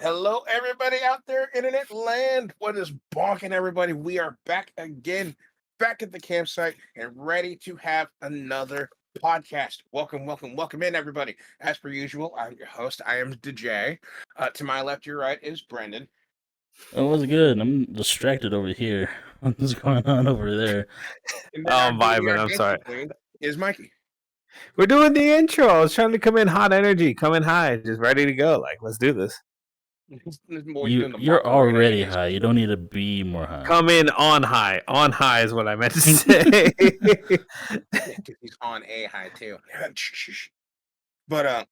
Hello, everybody out there, internet land. What is bonking, everybody? We are back again, back at the campsite, and ready to have another podcast. Welcome in, everybody. As per usual, I'm your host. I am DJ. To my left, your right is Brendan. Oh, what's good? I'm distracted over here. What's going on over there? And Oh, then I'm vibing. I'm dancing sorry. queen is Mikey. We're doing the intro. I was trying to come in hot energy, come in high, just ready to go. Like, let's do this. You're already high. You don't need to be more high. Come in on high. On high is what I meant to say. He's on a high too. But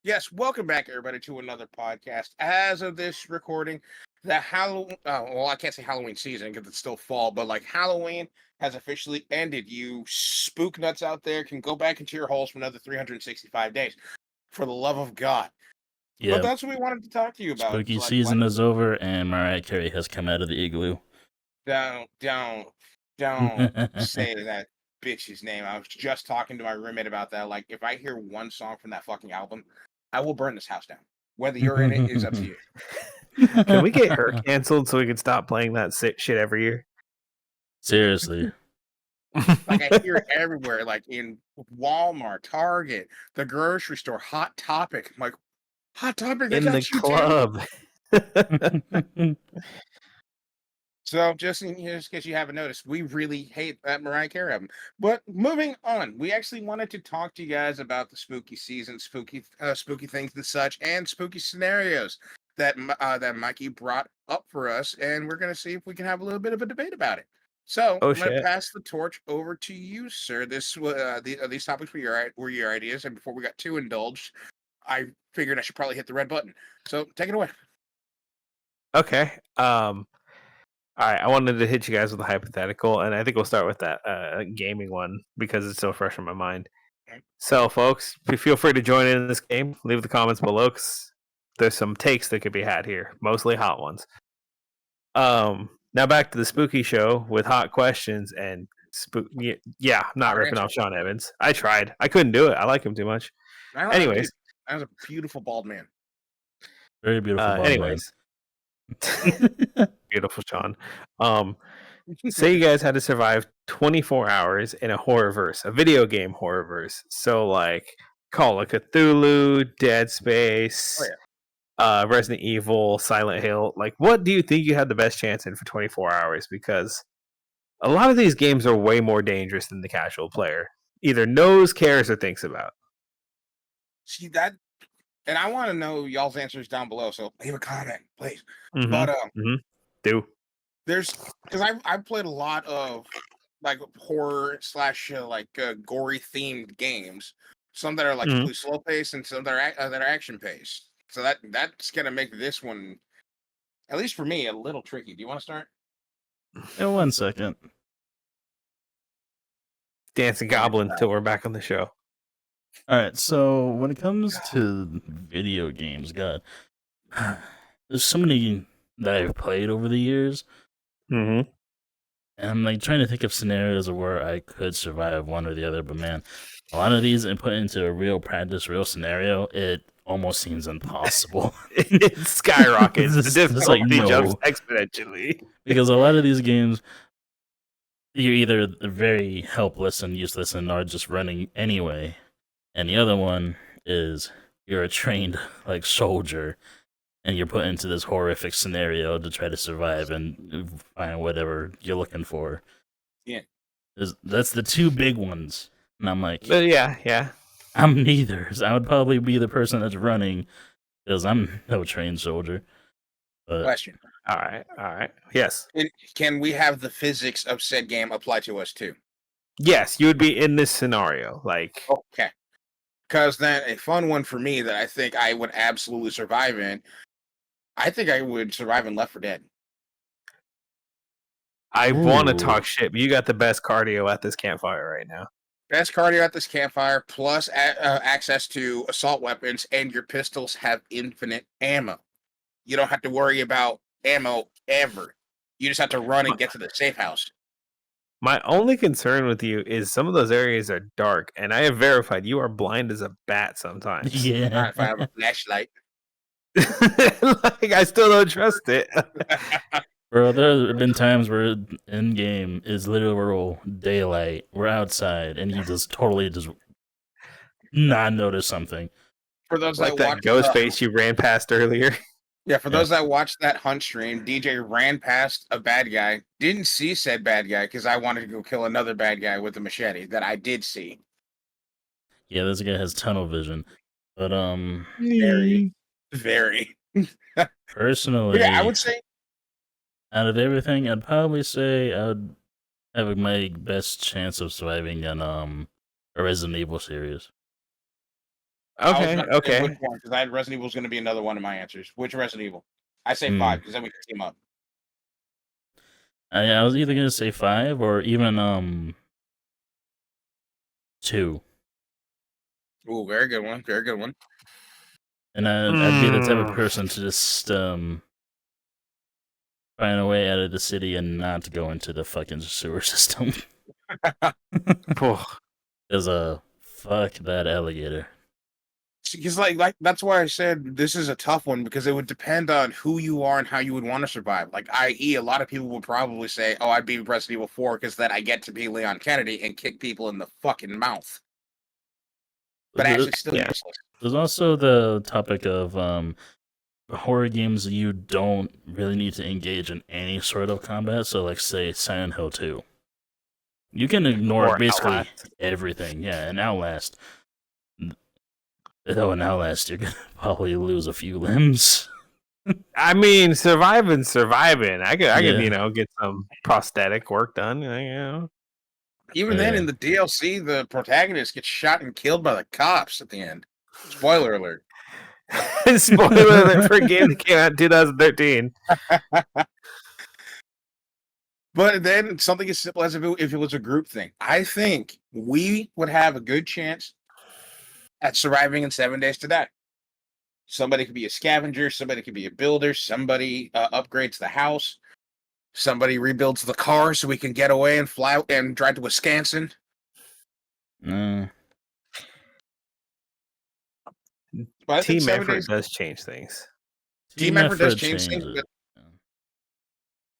yes, welcome back, everybody, to another podcast. As of this recording, the Halloween, well, I can't say Halloween season because it's still fall, but like Halloween has officially ended. You spook nuts out there can go back into your holes for another 365 days. For the love of God. Yeah, But that's what we wanted to talk to you about. spooky season is over, and Mariah Carey has come out of the igloo. Don't say that bitch's name. I was just talking to my roommate about that. Like, if I hear one song from that fucking album, I will burn this house down. Whether you're in it is up to you. Can we get her canceled so we can stop playing that shit every year? Seriously. Like, I hear it everywhere, like in Walmart, Target, the grocery store, Hot Topic. I'm like, Hot Topic in the club. So just in case you haven't noticed, we really hate that Mariah Carey album. But moving on, we actually wanted to talk to you guys about the spooky season, spooky things and such, and spooky scenarios that that Mikey brought up for us, and we're gonna see if we can have a little bit of a debate about it. So I'm gonna pass the torch over to you, sir. These topics were your ideas, and before we got too indulged, I figured I should probably hit the red button. So take it away. Okay. All right, I wanted to hit you guys with a hypothetical, and I think we'll start with that gaming one because it's so fresh in my mind. Okay. So, folks, feel free to join in this game. Leave the comments below because there's some takes that could be had here, mostly hot ones. Now back to the spooky show with hot questions and I'm not ripping off Sean Evans. I tried. I couldn't do it. I like him too much. Anyways, that was a beautiful bald man. Very beautiful bald anyways. Beautiful Sean. Say you guys had to survive 24 hours in a horrorverse, a video game horrorverse. So like Call of Cthulhu, Dead Space, Resident Evil, Silent Hill. Like, what do you think you had the best chance in for 24 hours? Because a lot of these games are way more dangerous than the casual player either knows, cares, or thinks about. See that? And I want to know y'all's answers down below, so leave a comment, please. But there's because I've played a lot of like horror / gory themed games. Some that are like completely slow paced, and some that are action paced. So that's gonna make this one, at least for me, a little tricky. Do you want to start? In 1 second. Dancing Goblin till we're back on the show. All right, so when it comes to video games, God, there's so many that I've played over the years. Mm-hmm. And I'm like trying to think of scenarios where I could survive one or the other, but man, a lot of these and put into a real practice, real scenario, it almost seems impossible. It skyrockets. The difficulty jumps exponentially. Because a lot of these games, you're either very helpless and useless and are just running anyway. And the other one is you're a trained like soldier and you're put into this horrific scenario to try to survive and find whatever you're looking for. Yeah. That's the two big ones. And I'm like, yeah. I'm neither. So I would probably be the person that's running because I'm no trained soldier. But, question. All right. Yes. Can we have the physics of said game apply to us too? Yes, you would be in this scenario. Like, okay. Because then a fun one for me that I think I would absolutely survive in, I think I would survive in Left 4 Dead. I want to talk shit, but you got the best cardio at this campfire right now. Best cardio at this campfire, plus access to assault weapons, and your pistols have infinite ammo. You don't have to worry about ammo ever. You just have to run and get to the safe house. My only concern with you is some of those areas are dark, and I have verified you are blind as a bat sometimes. Yeah. If I have a flashlight. Like, I still don't trust it. Bro, there have been times where in game is literal daylight. We're outside, and you just totally just not notice something. For those Like that that watch, ghost face you ran past earlier. yeah, for Yeah. those that watched that hunt stream, DJ ran past a bad guy, didn't see said bad guy because I wanted to go kill another bad guy with a machete that I did see. Yeah, this guy has tunnel vision. But Very, very. personally, Yeah, I would say out of everything, I'd probably say I would have my best chance of surviving in a Resident Evil series. I was Okay, about to say okay. which one because I had Resident Evil was going to be another one of my answers. Which Resident Evil? I say Hmm. 5 because then we can team up. I was either gonna say 5 or even 2. Ooh, very good one. Very good one. And I'd be the type of person to just find a way out of the city and not go into the fucking sewer system. Because fuck that alligator. Because like that's why I said this is a tough one because it would depend on who you are and how you would want to survive. Like, i.e., a lot of people would probably say, "Oh, I'd be Resident Evil 4 because then I get to be Leon Kennedy and kick people in the fucking mouth." But actually, still Yeah. useless. There's also the topic of horror games you don't really need to engage in any sort of combat. So, like, say Silent Hill 2. You can ignore Or basically Outlast. everything. Yeah, and Outlast. Though in Outlast, you're gonna probably lose a few limbs. I mean, surviving. I could, Yeah. get some prosthetic work done. Even then, Yeah. in the DLC, the protagonist gets shot and killed by the cops at the end. Spoiler alert. Spoiler alert for a game that came out in 2013. But then something as simple as if it was a group thing. I think we would have a good chance at surviving in 7 Days to Die. Somebody could be a scavenger, somebody could be a builder, somebody upgrades the house, somebody rebuilds the car so we can get away and fly and drive to Wisconsin. Mm. But I think Team 7 effort Days does change things. team effort does change things, changes.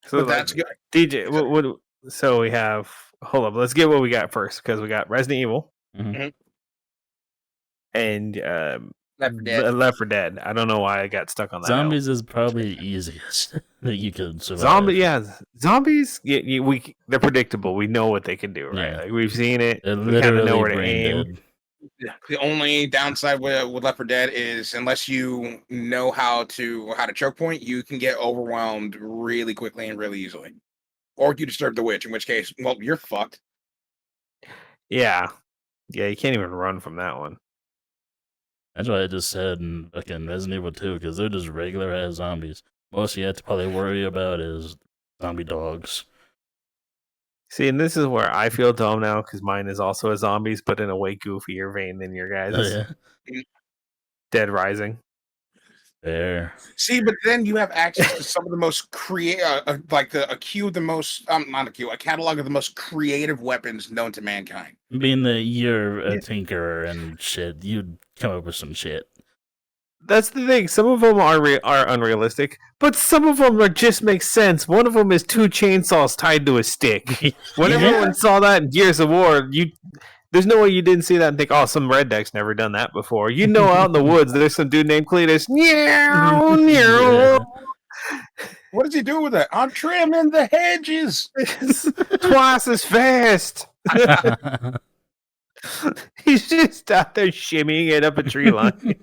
So but that's good. DJ, what? So we have. Hold up. Let's get what we got first because we got Resident Evil Mhm. and Left 4 Dead. Left 4 Dead. I don't know why I got stuck on that. Zombies is probably the easiest that you could survive. Zombies. Yeah, they're predictable. We know what they can do, right? Yeah. Like, we've seen it. They're We kind of know literally where to brain aim. dead. The only downside with Left 4 Dead is unless you know how to choke point, you can get overwhelmed really quickly and really easily. Or you disturb the witch, in which case, well, you're fucked. Yeah, you can't even run from that one. That's why I just said in fucking Resident Evil 2, because they're just regular ass zombies. Most you have to probably worry about is zombie dogs. See, and this is where I feel dumb now because mine is also a zombies, but in a way goofier vein than your guys'. Oh, yeah. Dead Rising. Fair. See, but then you have access to some of the most like a catalog of the most creative weapons known to mankind. Being that you're a tinkerer and shit, you'd come up with some shit. That's the thing. Some of them are unrealistic, but some of them just make sense. One of them is 2 chainsaws tied to a stick. When everyone saw that in Gears of War, there's no way you didn't see that and think, "Oh, some redneck's never done that before." You know, out in the woods, there's some dude named Cletus. Yeah. What does he do with it? I'm trimming the hedges. Twice as fast. He's just out there shimmying it up a tree line.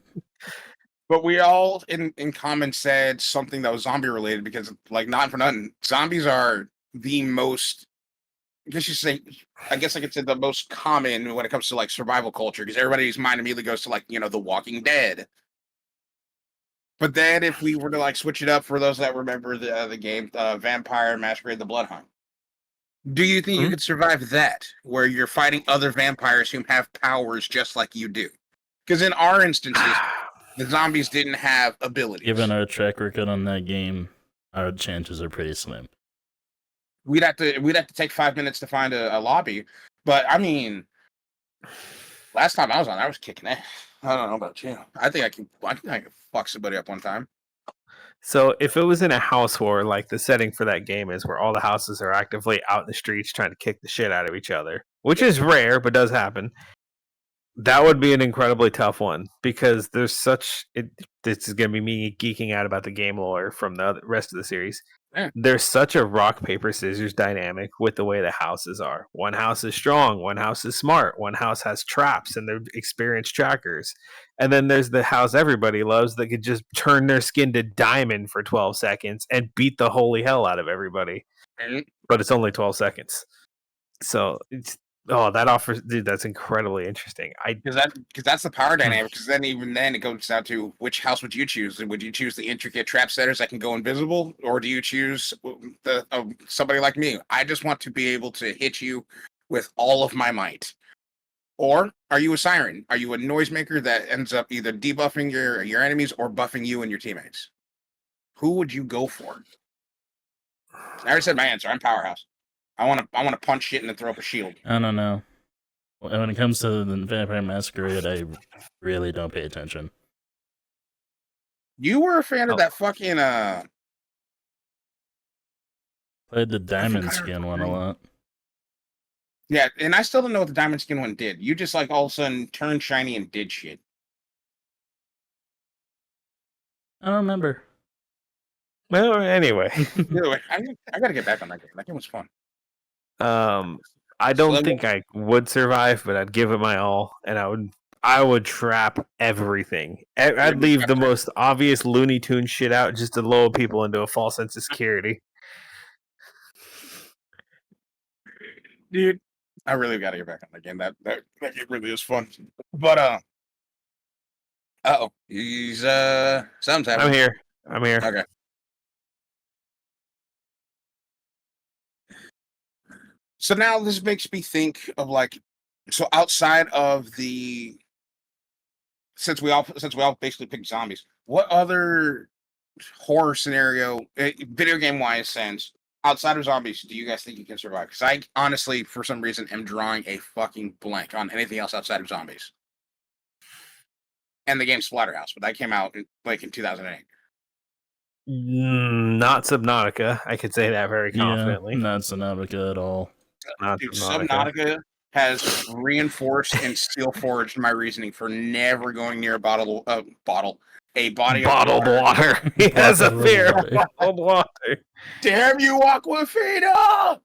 But we all in common said something that was zombie related because, like, not for nothing, zombies are the most. I guess I could say the most common when it comes to like survival culture because everybody's mind immediately goes to like The Walking Dead. But then if we were to like switch it up for those that remember the game Vampire Masquerade: The Blood Hunt, do you think you could survive that where you're fighting other vampires who have powers just like you do? Because in our instances, the zombies didn't have abilities. Given our track record on that game, our chances are pretty slim. We'd have to take 5 minutes to find a lobby. But I mean, last time I was on, I was kicking ass. I don't know about you. I think I can fuck somebody up one time. So if it was in a house war, like the setting for that game is where all the houses are actively out in the streets trying to kick the shit out of each other, which is rare but does happen. That would be an incredibly tough one because there's such. This is going to be me geeking out about the game lore from the rest of the series. Yeah. There's such a rock paper scissors dynamic with the way the houses are. One house is strong, one house is smart, one house has traps and they're experienced trackers, and then there's the house everybody loves that could just turn their skin to diamond for 12 seconds and beat the holy hell out of everybody. But it's only 12 seconds, so it's. Oh, that offers, dude. That's incredibly interesting. Because that's the power dynamic. Because then even then it goes down to which house would you choose? Would you choose the intricate trap setters that can go invisible, or do you choose the somebody like me? I just want to be able to hit you with all of my might. Or are you a siren? Are you a noisemaker that ends up either debuffing your enemies or buffing you and your teammates? Who would you go for? I already said my answer. I'm powerhouse. I want to punch shit and throw up a shield. I don't know. When it comes to the Vampire Masquerade, I really don't pay attention. You were a fan of that fucking Played the diamond skin one a lot. Yeah, and I still don't know what the diamond skin one did. You just like all of a sudden turned shiny and did shit. I don't remember. Well, anyway. Anyway, I gotta get back on that game. That game was fun. I don't think I would survive, but I'd give it my all, and I would trap everything. I'd leave the most obvious Looney Tune shit out just to lull people into a false sense of security. Dude, I really gotta get back on that game. That game really is fun. But oh, he's something's happening. I'm here. Okay. So now this makes me think of like, so outside of the, since we all basically picked zombies, what other horror scenario, video game wise sense, outside of zombies, do you guys think you can survive? Because I honestly, for some reason, am drawing a fucking blank on anything else outside of zombies. And the game Splatterhouse, but that came out in 2008. Not Subnautica. I could say that very confidently. Yeah, not Subnautica at all. Dude, Subnautica has reinforced and still forged my reasoning for never going near a body of bottled water. He has a fear of bottled water. Damn you, Aquafina!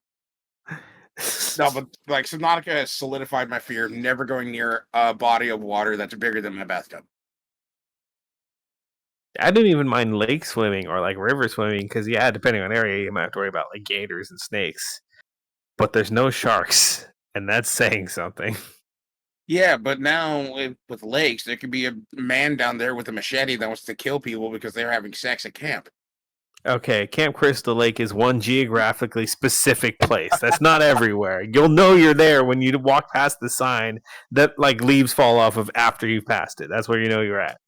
No, but like Subnautica has solidified my fear of never going near a body of water that's bigger than my bathtub. I didn't even mind lake swimming or like river swimming because, yeah, depending on area, you might have to worry about like gators and snakes. But there's no sharks, and that's saying something. Yeah, but now with lakes, there could be a man down there with a machete that wants to kill people because they're having sex at camp. Okay, Camp Crystal Lake is one geographically specific place. That's not everywhere. You'll know you're there when you walk past the sign that like leaves fall off of after you've passed it. That's where you know you're at.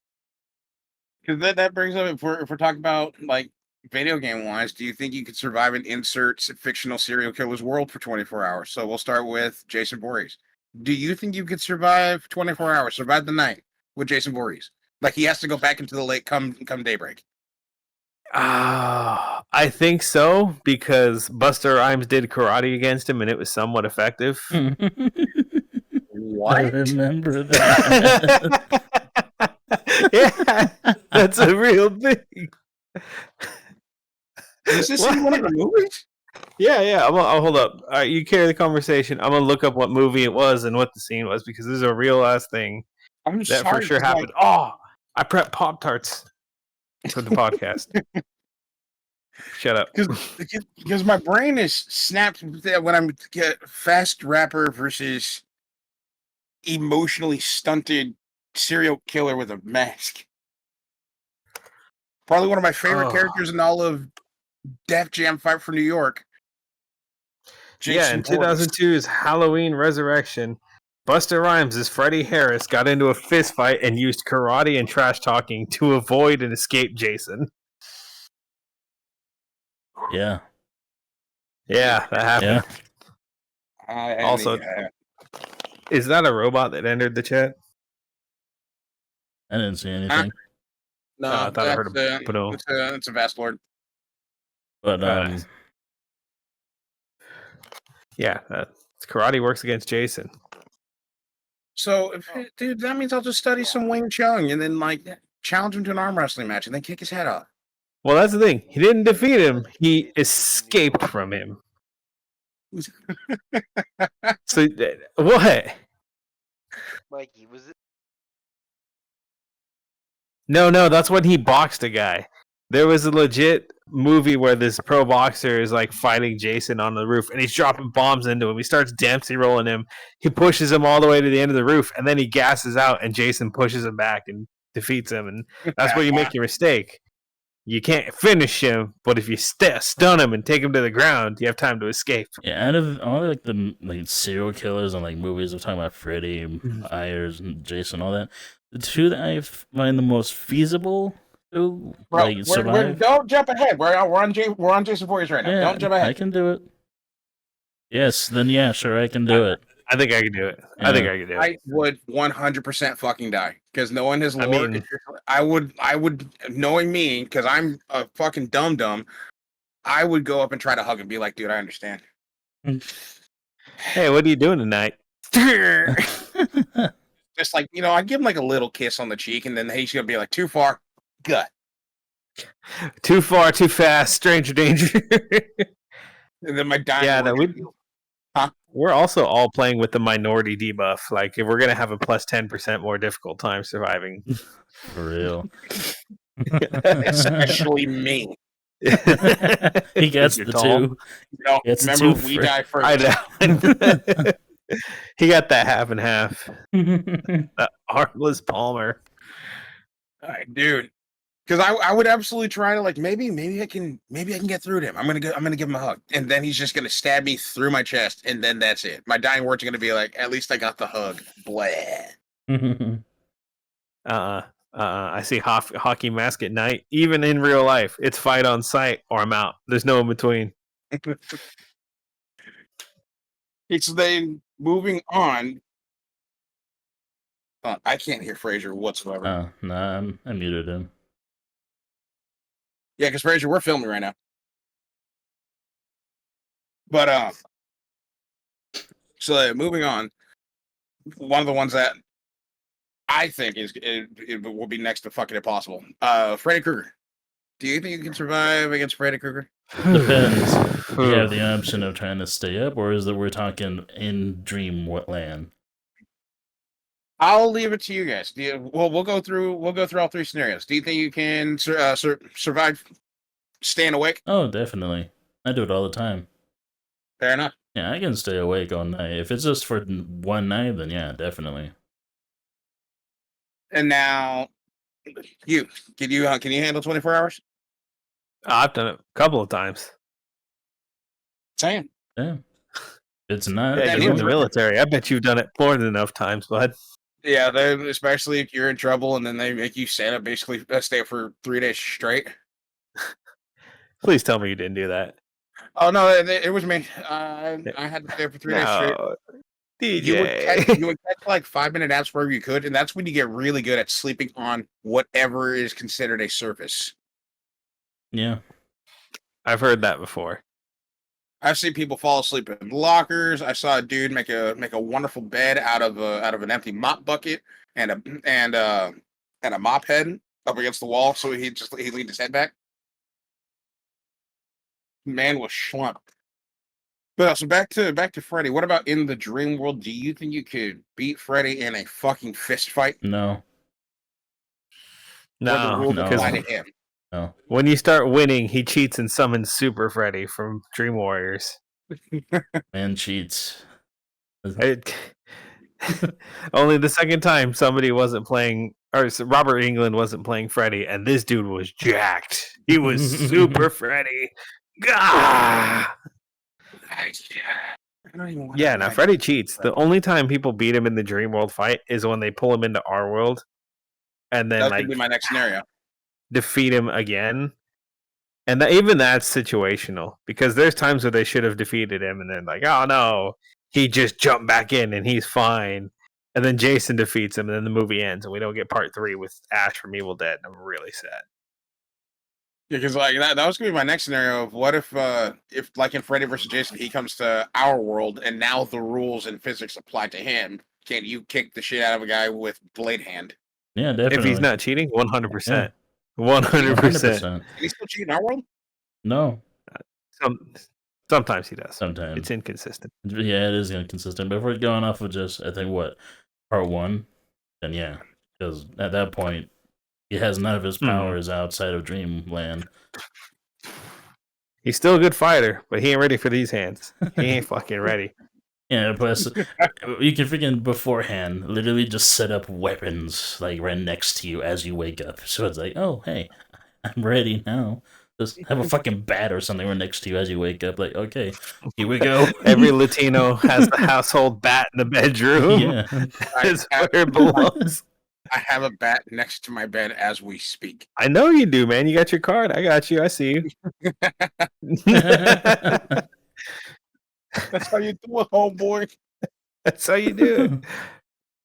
Because that brings up, if we're talking about like video game wise, do you think you could survive an insert fictional serial killer's world for 24 hours? So we'll start with Jason Voorhees. Do you think you could survive 24 hours, survive the night with Jason Voorhees? Like he has to go back into the lake come daybreak. I think so because Buster Rhymes did karate against him and it was somewhat effective. What? I remember that. Yeah, that's a real thing. Is this in one of the movies? Yeah. I'll hold up. All right, you carry the conversation. I'm gonna look up what movie it was and what the scene was because this is a real ass thing I'm that for sure happened. I prepped Pop-Tarts for the podcast. Shut up. Because my brain is snapped when I'm fast rapper versus emotionally stunted serial killer with a mask. Probably one of my favorite characters in all of Def Jam Fight for New York. Jason in 2002's Halloween Resurrection, Buster Rhymes as Freddie Harris got into a fist fight and used karate and trash talking to avoid and escape Jason. Yeah. Yeah, that happened. Yeah. Also, is that a robot that entered the chat? I didn't see anything. No, I thought I heard a boom. it's a vast lord. But Yeah, karate works against Jason. So, dude, that means I'll just study some Wing Chun and then like challenge him to an arm wrestling match and then kick his head off. Well, that's the thing. He didn't defeat him. He escaped from him. So what? Mikey, was it? No, that's when he boxed a guy. There was a legit movie where this pro boxer is like fighting Jason on the roof, and he's dropping bombs into him. He starts Dempsey rolling him. He pushes him all the way to the end of the roof, and then he gasses out, and Jason pushes him back and defeats him. And that's where you make your mistake. You can't finish him, but if you stun him and take him to the ground, you have time to escape. yeah, out of all like the like serial killers and like movies of talking about Freddy, Myers, and Jason, all that, the two that I find the most feasible to like survive. Don't jump ahead. We're on Jason Voorhees right now. Yeah, Don't jump ahead. I can do it. Yes, then yeah, sure, I can do it. I think I can do it. Yeah. I think I can do it. I would 100% fucking die because knowing his lore, I would, knowing me, because I'm a fucking dum-dum, I would go up and try to hug and be like, dude, I understand. Hey, what are you doing tonight? Just like, I'd give him like a little kiss on the cheek and then he's going to be like, too far, gut. Too far, too fast, stranger danger. And then my dying. Yeah, that would. Huh? We're also all playing with the minority debuff. Like, if we're gonna have a plus 10% more difficult time surviving, For real. Especially me. He gets the two. Remember, we die first. I know. He got that half and half. That armless Palmer. All right, dude. Because I would absolutely try to, like, maybe I can get through to him. I'm gonna give him a hug, and then he's just gonna stab me through my chest, and then that's it. My dying words are gonna be like, at least I got the hug. Blah. I see hockey mask at night. Even in real life, it's fight on sight or I'm out. There's no in between. It's then moving on. I can't hear Fraser whatsoever. Oh, nah, I muted him. Yeah, because Fraser, we're filming right now. But so moving on, one of the ones that I think it will be next to fucking impossible. Freddy Krueger. Do you think you can survive against Freddy Krueger? Depends. You have the option of trying to stay up, or is that we're talking in Dreamland? I'll leave it to you guys. We'll go through all three scenarios. Do you think you can survive staying awake? Oh, definitely. I do it all the time. Fair enough. Yeah, I can stay awake all night. If it's just for one night, then yeah, definitely. And now, can you handle 24 hours? I've done it a couple of times. Same. Yeah. It's not. Yeah, you're in the military. I bet you've done it more than enough times, bud. Yeah, especially if you're in trouble and then they make you stand up, basically stay up for 3 days straight. Please tell me you didn't do that. Oh no, it was me. I had to stay up for 3 days straight. DJ. You would catch like 5-minute naps wherever you could, and that's when you get really good at sleeping on whatever is considered a surface. Yeah. I've heard that before. I've seen people fall asleep in lockers. I saw a dude make a wonderful bed out of an empty mop bucket and a mop head up against the wall, so he leaned his head back. Man was slumped. But so back to Freddy. What about in the dream world? Do you think you could beat Freddy in a fucking fist fight? No. No, because him. No. When you start winning, he cheats and summons Super Freddy from Dream Warriors. Man cheats. Only the second time somebody wasn't playing, or Robert Englund wasn't playing Freddy, and this dude was jacked. He was Super Freddy. Gah! Yeah, now Freddy cheats. The only time people beat him in the Dream World fight is when they pull him into our world, and then that could be my next scenario. Defeat him again. And even that's situational, because there's times where they should have defeated him and then like, oh no, he just jumped back in and he's fine. And then Jason defeats him, and then the movie ends, and we don't get part 3 with Ash from Evil Dead. And I'm really sad. Yeah, because like that was gonna be my next scenario of what if like in Freddy versus Jason, he comes to our world and now the rules and physics apply to him. Can you kick the shit out of a guy with blade hand? Yeah, definitely. If he's not cheating, 100%. 100%. 100%. Can he still cheat in our world? No, Sometimes he does. sometimes. It's inconsistent. Yeah, it is inconsistent. But if we're going off of just, I think, part 1, then yeah. Because at that point, he has none of his powers outside of Dreamland. He's still a good fighter, but he ain't ready for these hands. He ain't fucking ready. Yeah, plus you can freaking beforehand literally just set up weapons like right next to you as you wake up. So it's like, oh hey, I'm ready now. Just have a fucking bat or something right next to you as you wake up. Like, okay, here we go. Every Latino has the household bat in the bedroom. Yeah, That's where it belongs. I have a bat next to my bed as we speak. I know you do, man. You got your card. I got you. I see you. That's how you do it, homeboy. That's how you do it.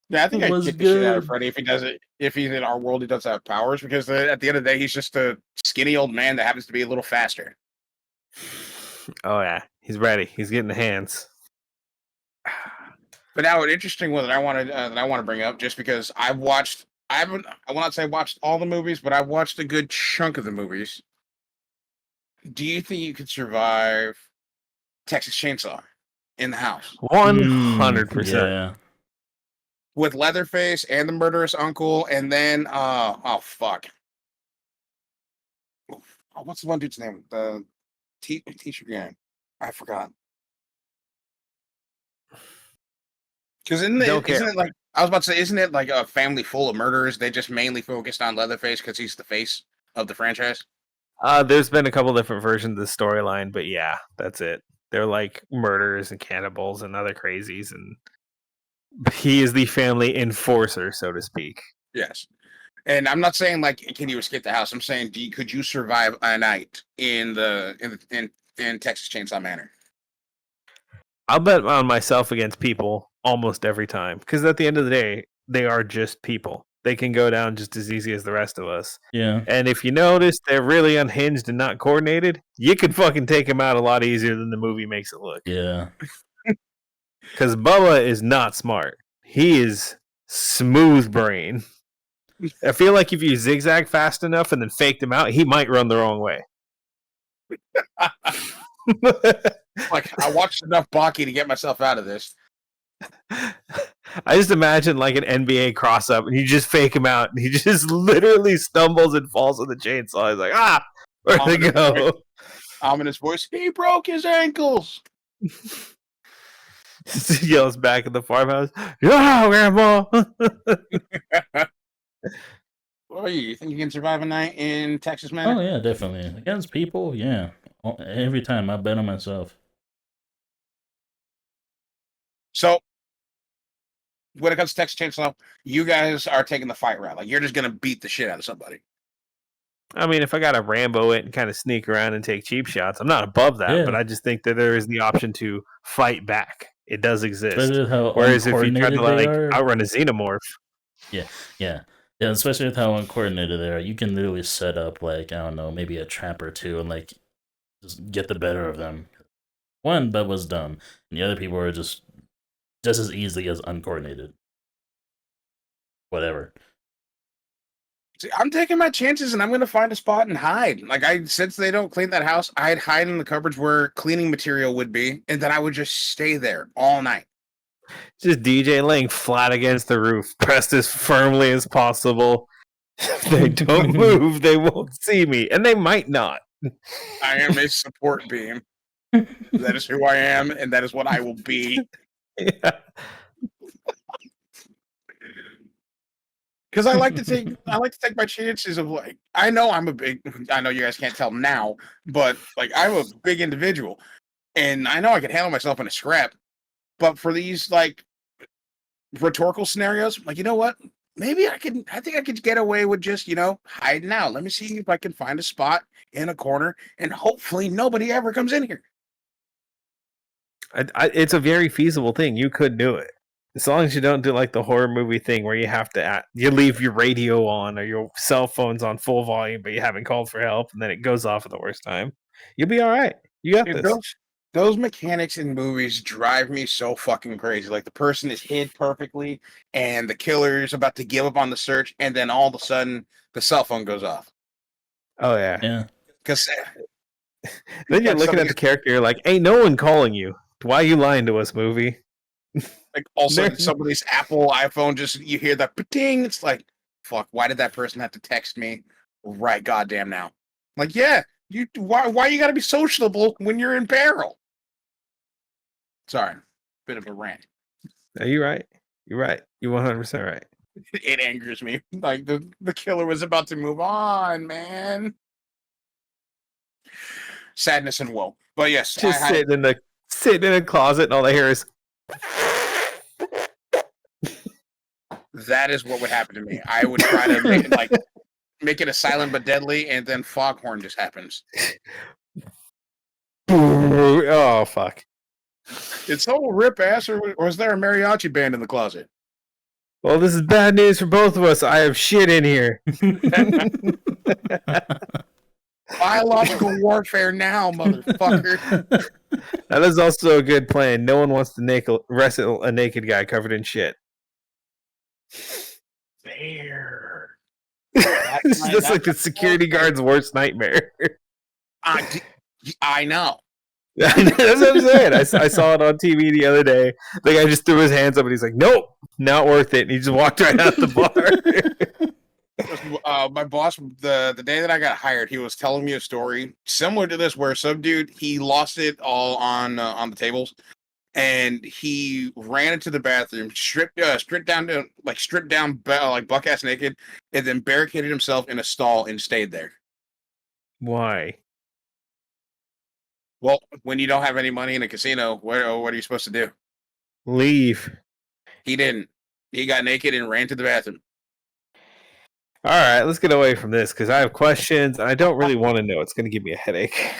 Yeah, I think I'd Was kick the shit out of good. Freddy if he does it. If he's in our world, he does have powers because at the end of the day, he's just a skinny old man that happens to be a little faster. Oh yeah, he's ready. He's getting the hands. But now, an interesting one that I want to bring up, just because I will not say watched all the movies, but I watched a good chunk of the movies. Do you think you could survive Texas Chainsaw in the house 100%. Yeah. with Leatherface and the murderous uncle, and then oh fuck, oh, what's the one dude's name? The teacher gang. I forgot. Because isn't it like I was about to say? Isn't it like a family full of murderers? They just mainly focused on Leatherface because he's the face of the franchise. There's been a couple different versions of the storyline, but yeah, that's it. They're like murderers and cannibals and other crazies, and he is the family enforcer, so to speak. Yes, and I'm not saying like can you escape the house. I'm saying could you survive a night in Texas Chainsaw Manor? I'll bet on myself against people almost every time, because at the end of the day, they are just people. They can go down just as easy as the rest of us. Yeah. And if you notice they're really unhinged and not coordinated, you can fucking take them out a lot easier than the movie makes it look. Yeah. Because Bubba is not smart. He is smooth brain. I feel like if you zigzag fast enough and then faked him out, he might run the wrong way. Like I watched enough Baki to get myself out of this. I just imagine like an NBA cross up and you just fake him out and he just literally stumbles and falls on the chainsaw. He's like, where'd they go? Ominous voice. He broke his ankles. He yells back at the farmhouse. Yeah, Grandpa. What are you? You think you can survive a night in Texas Manor? Oh yeah, definitely. Against people, yeah. Every time I bet on myself. So, when it comes to Texas Chainsaw, you guys are taking the fight route. Like, you're just going to beat the shit out of somebody. I mean, if I got to Rambo it and kind of sneak around and take cheap shots, I'm not above that, but I just think that there is the option to fight back. It does exist. Whereas if you try to like outrun a xenomorph. Yeah. Especially with how uncoordinated they are. You can literally set up, like, I don't know, maybe a trap or two and, like, just get the better of them. One, Bub was dumb, and the other people are just as easily as uncoordinated. Whatever. See, I'm taking my chances, and I'm going to find a spot and hide. Like, since they don't clean that house, I'd hide in the cupboards where cleaning material would be, and then I would just stay there all night. Just DJ laying flat against the roof, pressed as firmly as possible. If they don't move, they won't see me, and they might not. I am a support beam. That is who I am, and that is what I will be. Yeah. Because I like to take my chances of like I know you guys can't tell now, but like I'm a big individual, and I know I can handle myself in a scrap. But for these like rhetorical scenarios, like you know what? Maybe I think I could get away with just hiding out. Let me see if I can find a spot in a corner, and hopefully nobody ever comes in here. It's a very feasible thing. You could do it. As long as you don't do like the horror movie thing where you have to you leave your radio on or your cell phone's on full volume, but you haven't called for help, and then it goes off at the worst time. You'll be all right. You got Dude, this. those mechanics in movies drive me so fucking crazy. Like the person is hid perfectly, and the killer is about to give up on the search, and then all of a sudden the cell phone goes off. Oh yeah. Yeah. Because Then you're looking at the character. You're like, "Ain't no one calling you. Why are you lying to us, movie?" like all of a sudden There- somebody's Apple iPhone just you hear that ding. It's like, fuck. Why did that person have to text me right goddamn now? Like, yeah, why you got to be sociable when you're in peril? Sorry, bit of a rant. No, you're right. You're right. You're 100% right. It angers me. Like the killer was about to move on, man. Sadness and woe. But yes, Just sitting in a closet, and all I hear is. that is what would happen to me. I would try to make it a silent but deadly, and then foghorn just happens. Oh fuck! Did someone rip ass, or was there a mariachi band in the closet? Well, this is bad news for both of us. I have shit in here. Biological warfare now, motherfucker. That is also a good plan. No one wants to wrestle a naked guy covered in shit. There. It's just like the security guard's worst nightmare. I know. That's what I'm saying. I saw it on TV the other day. The guy just threw his hands up and he's like, "Nope, not worth it." And he just walked right out the bar. My boss, the day that I got hired, he was telling me a story similar to this, where some dude, he lost it all on the tables, and he ran into the bathroom, stripped down buck ass naked, and then barricaded himself in a stall and stayed there. Why? Well, when you don't have any money in a casino, what are you supposed to do? Leave. He didn't. He got naked and ran to the bathroom. All right, let's get away from this because I have questions and I don't really want to know. It's going to give me a headache.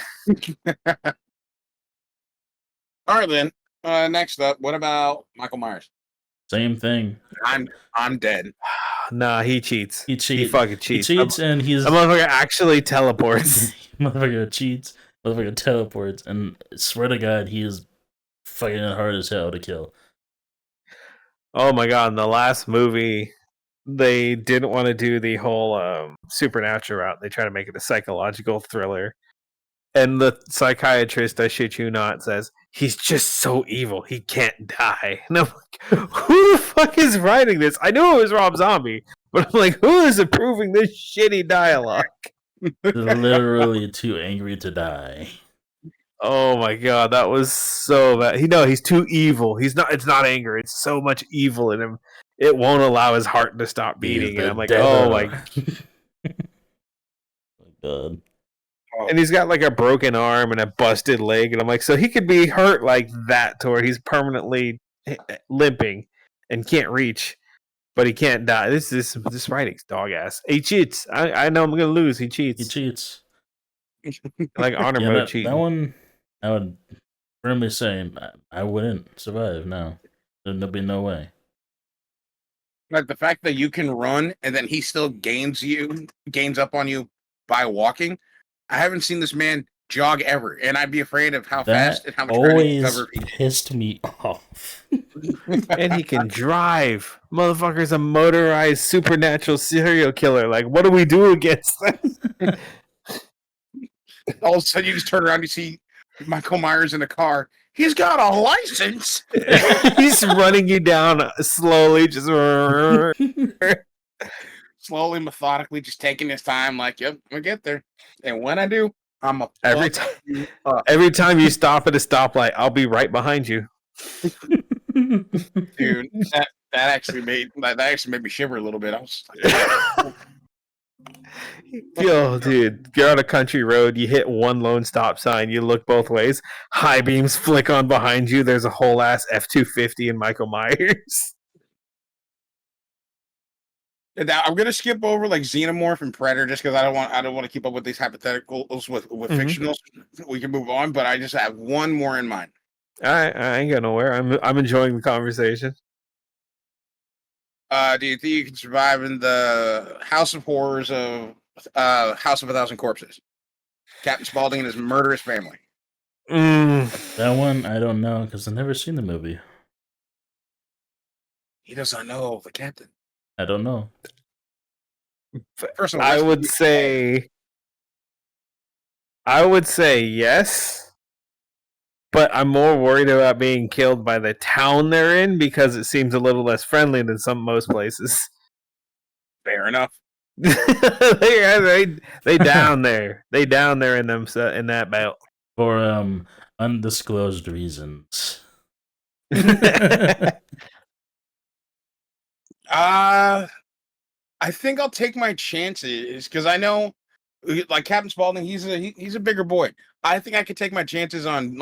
All right, then. Next up, what about Michael Myers? Same thing. I'm dead. Nah, he cheats. He cheats. He fucking cheats. He cheats, and he's a motherfucker actually teleports. motherfucker cheats. Motherfucker teleports, and swear to God, he is fucking hard as hell to kill. Oh my god! In the last movie, they didn't want to do the whole supernatural route. They try to make it a psychological thriller. And the psychiatrist, I shit you not, says, he's just so evil, he can't die. And I'm like, who the fuck is writing this? I knew it was Rob Zombie, but I'm like, who is approving this shitty dialogue? Literally too angry to die. Oh my god, that was so bad. He's too evil. It's not anger, it's so much evil in him. It won't allow his heart to stop beating. And I'm like, oh my god. And he's got like a broken arm and a busted leg, and I'm like, so he could be hurt like that to where he's permanently limping and can't reach, but he can't die. This writing's dog ass. He cheats. I know I'm gonna lose. He cheats. He cheats. Like honor mode cheating. That one, I would firmly say I wouldn't survive. No, there'd be no way. Like the fact that you can run and then he still gains up on you by walking. I haven't seen this man jog ever, and I'd be afraid of how fast and how much ground he can cover. Pissed me off. And he can drive. Motherfucker's a motorized supernatural serial killer. Like, what do we do against that? All of a sudden, you just turn around, you see Michael Myers in a car. He's got a license. He's running you down slowly, just slowly, methodically, just taking his time. Like, yep, we'll get there. And when I do, I'm a every time you stop at a stoplight, I'll be right behind you. Dude, that actually made me shiver a little bit. I was like, yo, dude, you're on a country road, you hit one lone stop sign, you look both ways, high beams flick on behind you, there's a whole ass F-250 and Michael Myers. Now, I'm gonna skip over like Xenomorph and Predator just because I don't want to keep up with these hypotheticals with fictionals. We can move on, but I just have one more in mind. I ain't going nowhere. I'm enjoying the conversation. Do you think you can survive in the House of Horrors of House of a Thousand Corpses? Captain Spaulding and his murderous family. That one, I don't know, because I've never seen the movie. He does not know the captain. I don't know. First of all, I rest in would peace. say yes, but I'm more worried about being killed by the town they're in because it seems a little less friendly than most places. Fair enough. they down there. They down there in them in that belt. For undisclosed reasons. I think I'll take my chances because I know, like Captain Spaulding, he's a bigger boy. I think I could take my chances on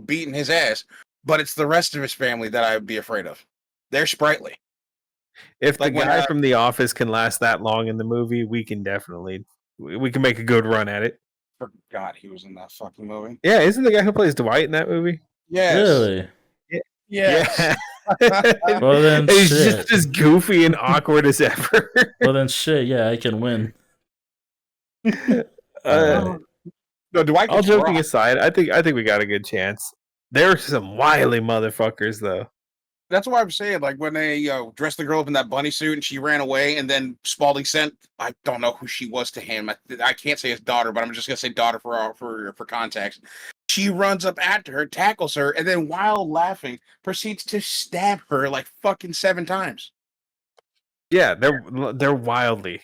beating his ass, but it's the rest of his family that I would be afraid of. They're sprightly. If Like the when, guy from The Office can last that long in the movie, we can definitely make a good run at it. Forgot he was in that fucking movie. Yeah, isn't the guy who plays Dwight in that movie? Yes. Really? Yes. Yeah. Well then, He's shit. just as goofy and awkward as ever. Well then, shit. Yeah, I can win. Uh, No, Dwight all gets joking rocked. aside, I think we got a good chance. There are some wily motherfuckers, though. That's why I'm saying, like, when they dressed the girl up in that bunny suit and she ran away, and then Spaulding sent, I don't know who she was to him. I can't say his daughter, but I'm just gonna say daughter for context. She runs up after her, tackles her, and then while laughing, proceeds to stab her like fucking 7 times. Yeah, they're wildly.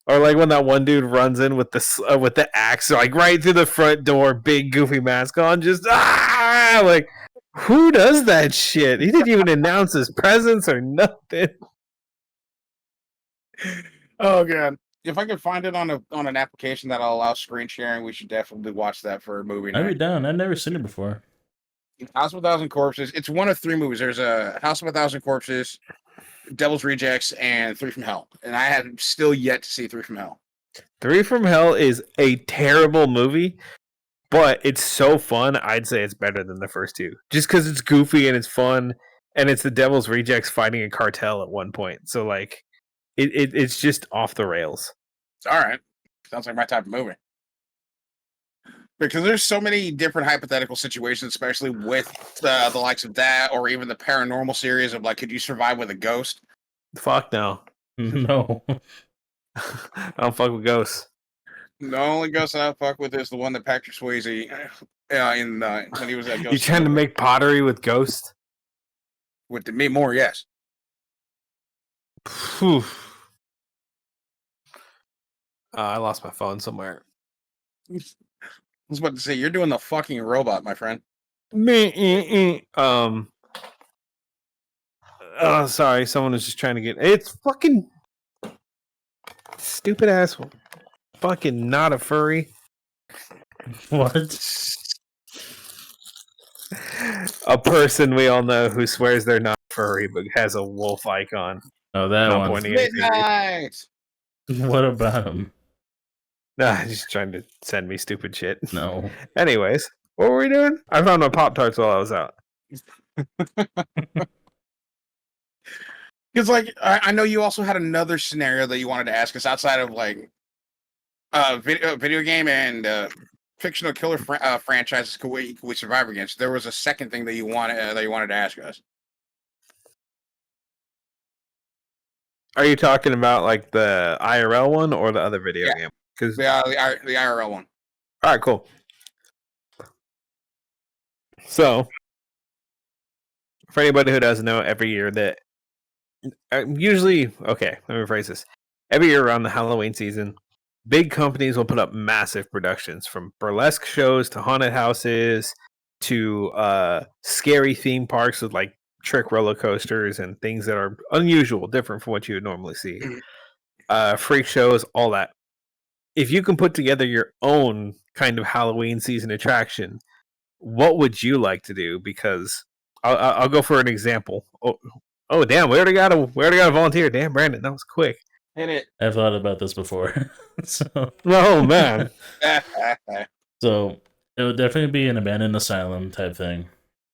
Or like when that one dude runs in with the axe, like right through the front door, big goofy mask on, just like who does that shit? He didn't even announce his presence or nothing. Oh god! If I can find it on an application that'll allow screen sharing, we should definitely watch that for a movie I'd be night. down. I've never seen it before. House of a Thousand Corpses. It's one of 3 movies. There's a House of a Thousand Corpses, Devil's Rejects, and 3 from Hell. And I have still yet to see 3 from Hell. 3 from Hell is a terrible movie, but it's so fun. I'd say it's better than the first 2, just because it's goofy and it's fun, and it's the Devil's Rejects fighting a cartel at one point. So like, it's just off the rails. All right, sounds like my type of movie. Because there's so many different hypothetical situations, especially with the likes of that, or even the paranormal series of like, could you survive with a ghost? Fuck no. No. I don't fuck with ghosts. The only ghost I fuck with is the one that Patrick Swayze when he was at Ghost. You trying to make pottery with ghosts? With me more, yes. Phew. I lost my phone somewhere. I was about to say, you're doing the fucking robot, my friend. Oh, sorry. Someone was just trying to get. It's fucking stupid asshole. Fucking not a furry. What? A person we all know who swears they're not furry but has a wolf icon. Oh, that Not one. pointing anything. Midnight. What about him? Nah, he's just trying to send me stupid shit. No. Anyways, what were we doing? I found my Pop Tarts while I was out. Because, like, I know you also had another scenario that you wanted to ask us outside of like video game and fictional killer franchises. Could we survive against? There was a second thing that you wanted to ask us. Are you talking about like the IRL one or the other video game? Because The IRL one. all right, cool. So, for anybody who doesn't know, every year that usually, okay, let me rephrase this. Every year around the Halloween season, big companies will put up massive productions, from burlesque shows to haunted houses to scary theme parks with like trick roller coasters and things that are unusual, different from what you would normally see. Freak shows, all that. If you can put together your own kind of Halloween season attraction, what would you like to do? Because I'll go for an example. Oh, damn! We already got a volunteer. Damn, Brandon, that was quick. Hit it. I've thought about this before. Oh man. So it would definitely be an abandoned asylum type thing,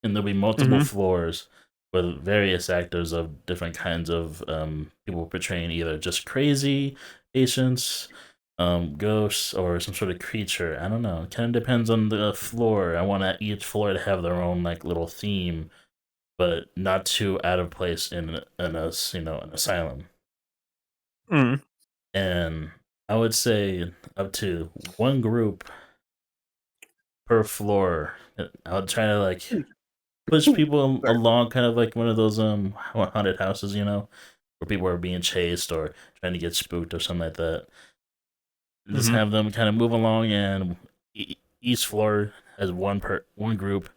and there'll be multiple floors. with various actors of different kinds of people portraying either just crazy patients, ghosts, or some sort of creature. I don't know. It kind of depends on the floor. I want each floor to have their own like little theme, but not too out of place in an asylum. Mm. And I would say up to one group per floor. I would try to like push people Sorry. along, kind of like one of those haunted houses, where people are being chased or trying to get spooked or something like that. Just Mhm. have them kind of move along, and each floor has one group,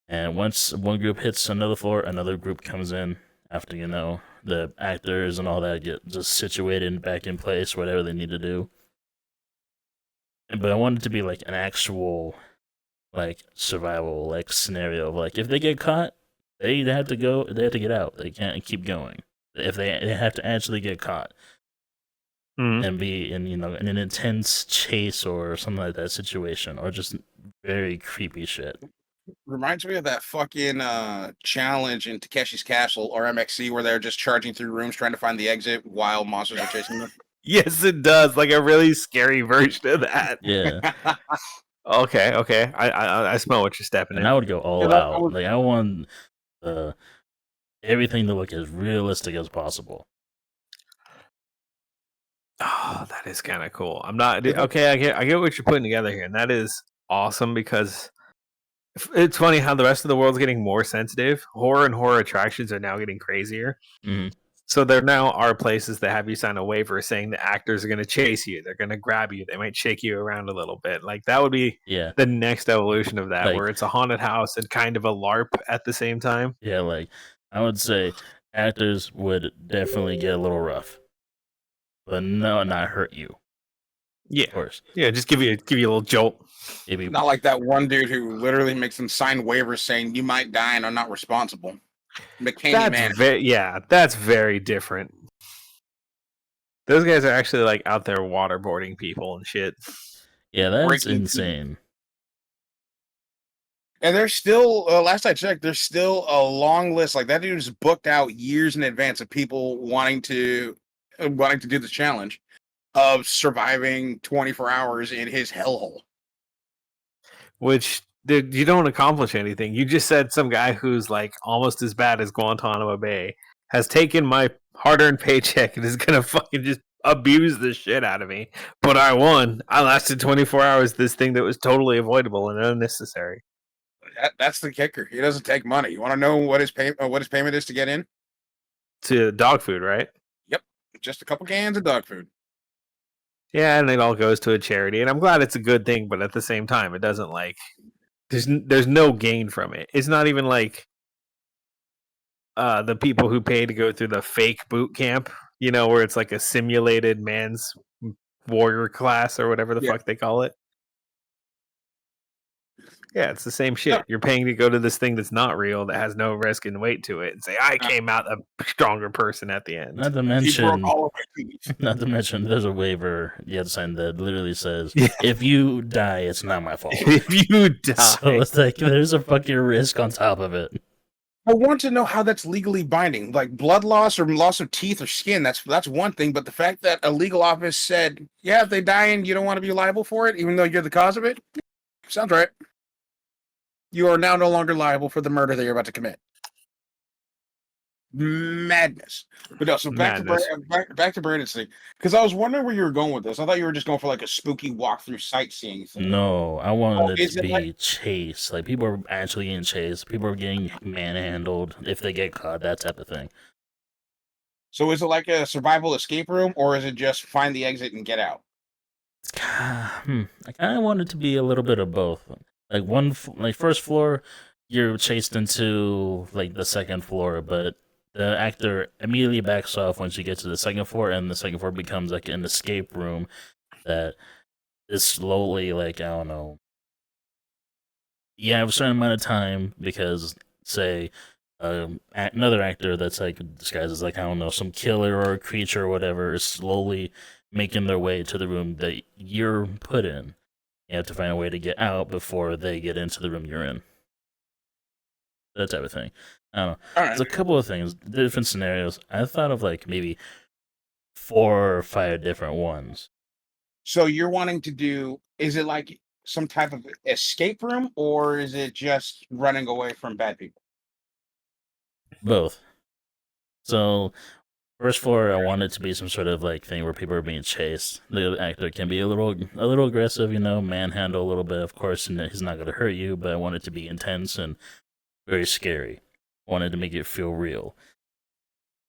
and once one group hits another floor, another group comes in after the actors and all that get just situated and back in place, whatever they need to do. But I want it to be like an actual like survival like scenario of like if they get caught, they have to go. They have to get out. They can't keep going. If they have to actually get caught Mhm. and be in in an intense chase or something like that situation, or just very creepy shit. Reminds me of that fucking challenge in Takeshi's Castle or MXC where they're just charging through rooms trying to find the exit while monsters are chasing them. Yes, it does. Like a really scary version of that. Yeah, Okay, okay. I smell what you're stepping and in. I would go all I out. was, Like I want uh, everything to look as realistic as possible. Oh, that is kind of cool. I'm not okay. I get what you're putting together here, and that is awesome because it's funny how the rest of the world's getting more sensitive. Horror and horror attractions are now getting crazier. Mhm. So there now are places that have you sign a waiver saying the actors are going to chase you, they're going to grab you, they might shake you around a little bit. Like that would be Yeah, the next evolution of that, like where it's a haunted house and kind of a LARP at the same time. yeah, like I would say actors would definitely get a little rough, but no, not hurt you. Yeah, Of course, yeah. Just give you a little jolt. maybe not like that one dude who literally makes them sign waivers saying you might die and I'm not responsible. McCaney man. That's very different. Those guys are actually like out there waterboarding people and shit. yeah, that's Breaking teeth. insane. And there's still, last I checked, there's still a long list. Like that dude's booked out years in advance of people wanting to do the challenge of surviving 24 hours in his hellhole. Which dude, you don't accomplish anything. You just said some guy who's like almost as bad as Guantanamo Bay has taken my hard-earned paycheck and is gonna fucking just abuse the shit out of me. But I won. I lasted 24 hours. This thing that was totally avoidable and unnecessary. That's the kicker. He doesn't take money. You want to know what his payment is to get in? To dog food, right? Yep, just a couple cans of dog food. Yeah, and it all goes to a charity, and I'm glad it's a good thing. But at the same time, it doesn't like there's no gain from it. It's not even like the people who pay to go through the fake boot camp, where it's like a simulated man's warrior class or whatever the Yeah. fuck they call it. Yeah, it's the same shit. Yeah. You're paying to go to this thing that's not real, that has no risk and weight to it, and say, I came out a stronger person at the end. Not to He broke mention, all of my teeth. not to mention, there's a waiver you have to sign that literally says, Yeah. "If you die, it's not my fault." If you die. So it's like there's a fucking risk on top of it. I want to know how that's legally binding. Like blood loss or loss of teeth or skin, that's one thing. But the fact that a legal office said, yeah, if they die and you don't want to be liable for it, even though you're the cause of it, sounds right. You are now no longer liable for the murder that you're about to commit. Madness. But no, so back to Brandon's thing. Because I was wondering where you were going with this. I thought you were just going for like a spooky walkthrough sightseeing thing. No, I wanted is it to it be like- chased. Like people are actually getting chased. People are getting manhandled if they get caught. That type of thing. So is it like a survival escape room, or is it just find the exit and get out? I kind of want it to be a little bit of both. Like like first floor, you're chased into like the second floor, but the actor immediately backs off once you get to the second floor, and the second floor becomes like an escape room that is slowly like I don't know. You have a certain amount of time because say another actor that's like disguised as like I don't know some killer or a creature or whatever is slowly making their way to the room that you're put in. You have to find a way to get out before they get into the room you're in. that type of thing. I don't know. All There's a right. couple of things, different scenarios. I thought of like maybe 4 or 5 different ones. So you're wanting to do? Is it like some type of escape room, or is it just running away from bad people? Both. So first floor, I want it to be some sort of like thing where people are being chased. The actor can be a little aggressive, manhandle a little bit, of course, and he's not going to hurt you. But I want it to be intense and very scary. I wanted to make it feel real.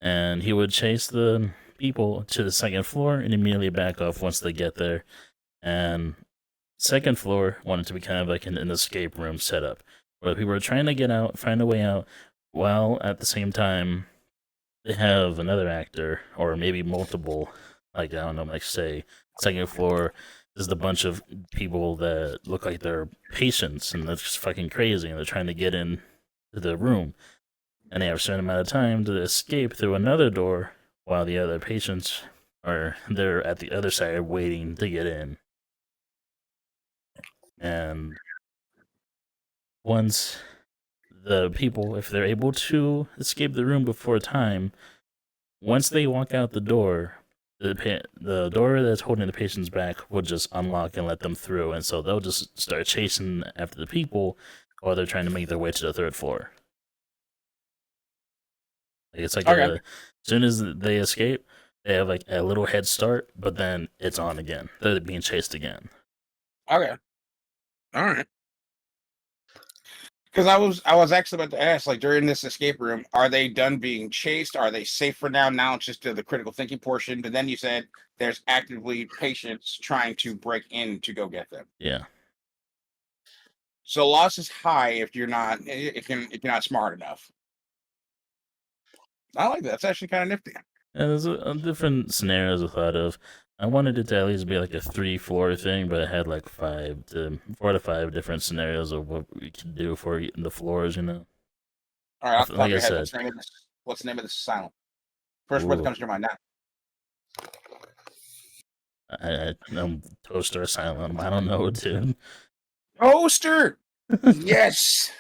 And he would chase the people to the second floor and immediately back off once they get there. And second floor wanted to be kind of like an escape room setup where people are trying to get out, find a way out, while at the same time they have another actor or maybe multiple, like I don't know, like say second floor is the bunch of people that look like they're patients and that's just fucking crazy and they're trying to get in to the room and they have a certain amount of time to escape through another door while the other patients are there at the other side waiting to get in. And once the people, if they're able to escape the room before time, once they walk out the door, the door that's holding the patients back will just unlock and let them through. And so they'll just start chasing after the people while they're trying to make their way to the third floor. Like it's like Okay. as soon as they escape, they have like a little head start, but then it's on again. They're being chased again. Okay. All right. Because I was actually about to ask, like during this escape room, are they done being chased? Are they safe for now? Now it's just the critical thinking portion. But then you said there's actively patients trying to break in to go get them. Yeah. So loss is high if you're not if you're not smart enough. I like that. That's actually kind of nifty. And there's different scenarios I thought of. I wanted it to at least be like a 3-floor thing, but it had like 4 to 5 different scenarios of what we could do for the floors, All right, off the top Like of your I head, said. what's the name of this asylum? First word that Ooh. comes to your mind now. I'm Toaster Asylum. I don't know, dude. Toaster. Yes,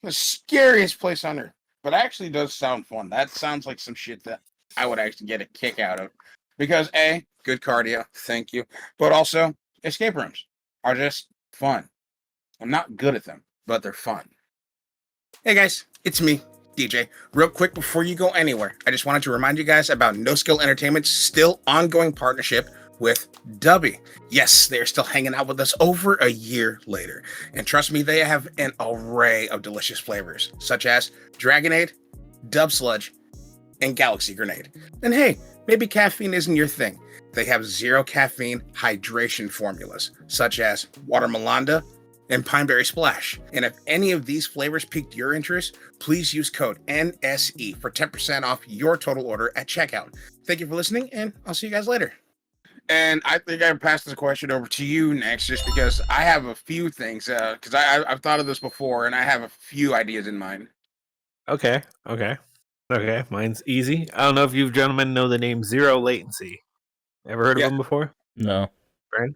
the scariest place on earth, but actually does sound fun. That sounds like some shit that I would actually get a kick out of, because A, good cardio, thank you, but also escape rooms are just fun. I'm not good at them, but they're fun. Hey guys, it's me, DJ. Real quick before you go anywhere, I just wanted to remind you guys about NoSkill Entertainment's still ongoing partnership with Dubby. Yes, they're still hanging out with us over a year later. And trust me, they have an array of delicious flavors, such as Dragonade, Dub Sludge, and Galaxy Grenade. And hey, maybe caffeine isn't your thing. They have zero caffeine hydration formulas, such as Water Melanda and Pineberry Splash. And if any of these flavors piqued your interest, please use code NSE for 10% off your total order at checkout. Thank you for listening, and I'll see you guys later. And I think I pass this question over to you next, just because I have a few things, because I've thought of this before, and I have a few ideas in mind. Okay. Mine's easy. I don't know if you gentlemen know the name Zero Latency. Ever heard of Yeah. them before? No. Right?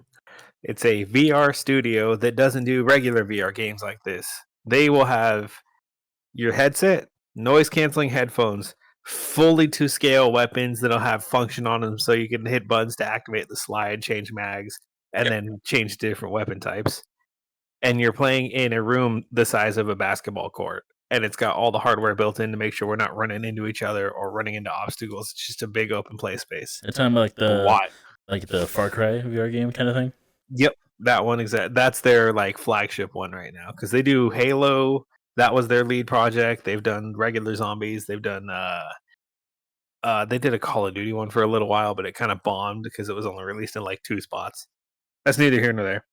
It's a VR studio that doesn't do regular VR games like this. They will have your headset, noise canceling headphones, fully to scale weapons that'll have function on them so you can hit buttons to activate the slide, change mags, and Yep. then change different weapon types. And you're playing in a room the size of a basketball court. And it's got all the hardware built in to make sure we're not running into each other or running into obstacles. It's just a big open play space. You're talking about Why? like the Far Cry VR game kind of thing? Yep, that one exact. That's their like flagship one right now because they do Halo. That was their lead project. They've done regular zombies. They've done. They did a Call of Duty one for a little while, but it kind of bombed because it was only released in like 2 spots. That's neither here nor there.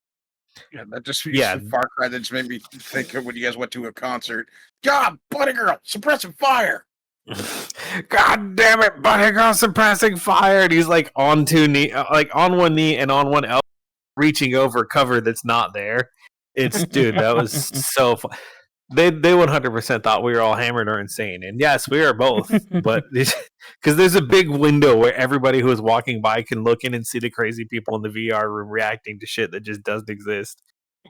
Yeah, that just Yeah. Far Cry that just made me think of when you guys went to a concert. God, Bunny Girl, suppressive fire. God damn it, Bunny Girl suppressing fire. And he's like on 2 knee, like on one knee and on one elbow, reaching over cover that's not there. It's dude, that was so fun. They 100% thought we were all hammered or insane, and yes, we are both. But because there's a big window where everybody who is walking by can look in and see the crazy people in the VR room reacting to shit that just doesn't exist.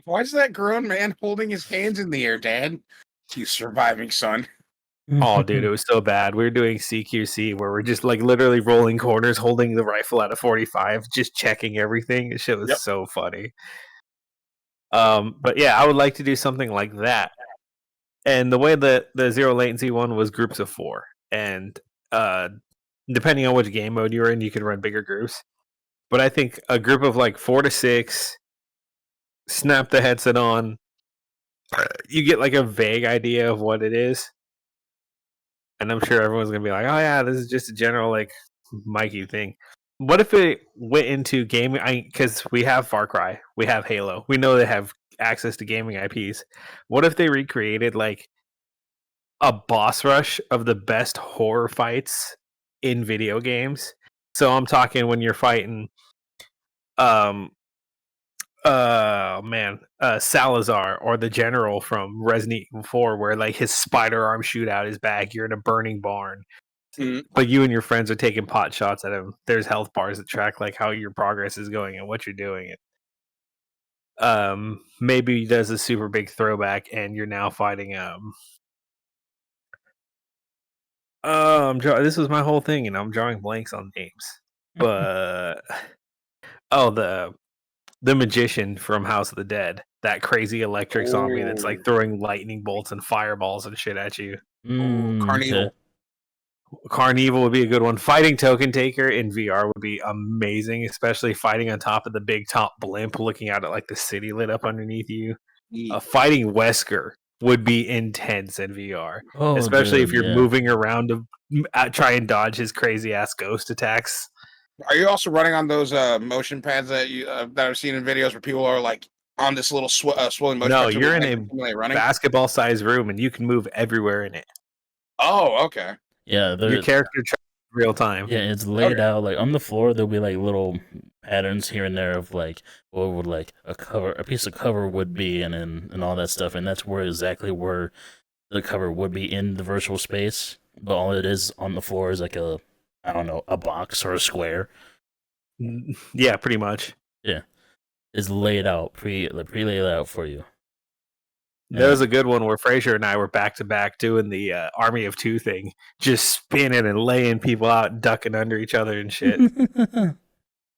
Why is that grown man holding his hands in the air, Dad? You surviving son. Oh, dude, it was so bad. We were doing CQC where we're just like literally rolling corners, holding the rifle at a 45, just checking everything. This shit was so funny. But yeah, I would like to do something like that. And the way that the zero latency one was groups of 4, and depending on which game mode you're in, you can run bigger groups. But I think a group of like 4 to 6, snap the headset on. You get like a vague idea of what it is. And I'm sure everyone's going to be like, oh, yeah, this is just a general like Mikey thing. What if it went into gaming? Because we have Far Cry, we have Halo. We know they have access to gaming IPs. What if they recreated like a boss rush of the best horror fights in video games? So I'm talking when you're fighting Salazar or the general from Resident Evil 4, where like his spider arm shoot out his back, you're in a burning barn, but you and your friends are taking pot shots at him. There's health bars that track like how your progress is going and what you're doing. Maybe he does a super big throwback and you're now fighting this was my whole thing and I'm drawing blanks on names. But the magician from House of the Dead, that crazy electric zombie that's like throwing lightning bolts and fireballs and shit at you. Carnival. Okay. Carnival would be a good one. Fighting Token Taker in VR would be amazing, especially fighting on top of the big top blimp, looking out at like the city lit up underneath you. Fighting Wesker would be intense in VR, especially if you're moving around to try and dodge his crazy ass ghost attacks. Are you also running on those motion pads that you that I've seen in videos where people are like on this little swollen motion? No, pad you're in a basketball-sized room and you can move everywhere in it. Oh, okay. Yeah, your character real time. Yeah, it's laid out like on the floor. There'll be like little patterns here and there of like what would like a piece of cover would be, and all that stuff, and that's exactly where the cover would be in the virtual space. But all it is on the floor is like a box or a square. Yeah, pretty much. Yeah, it's laid out, pre-laid out for you. There was a good one where Fraser and I were back to back doing the Army of Two thing, just spinning and laying people out, and ducking under each other and shit.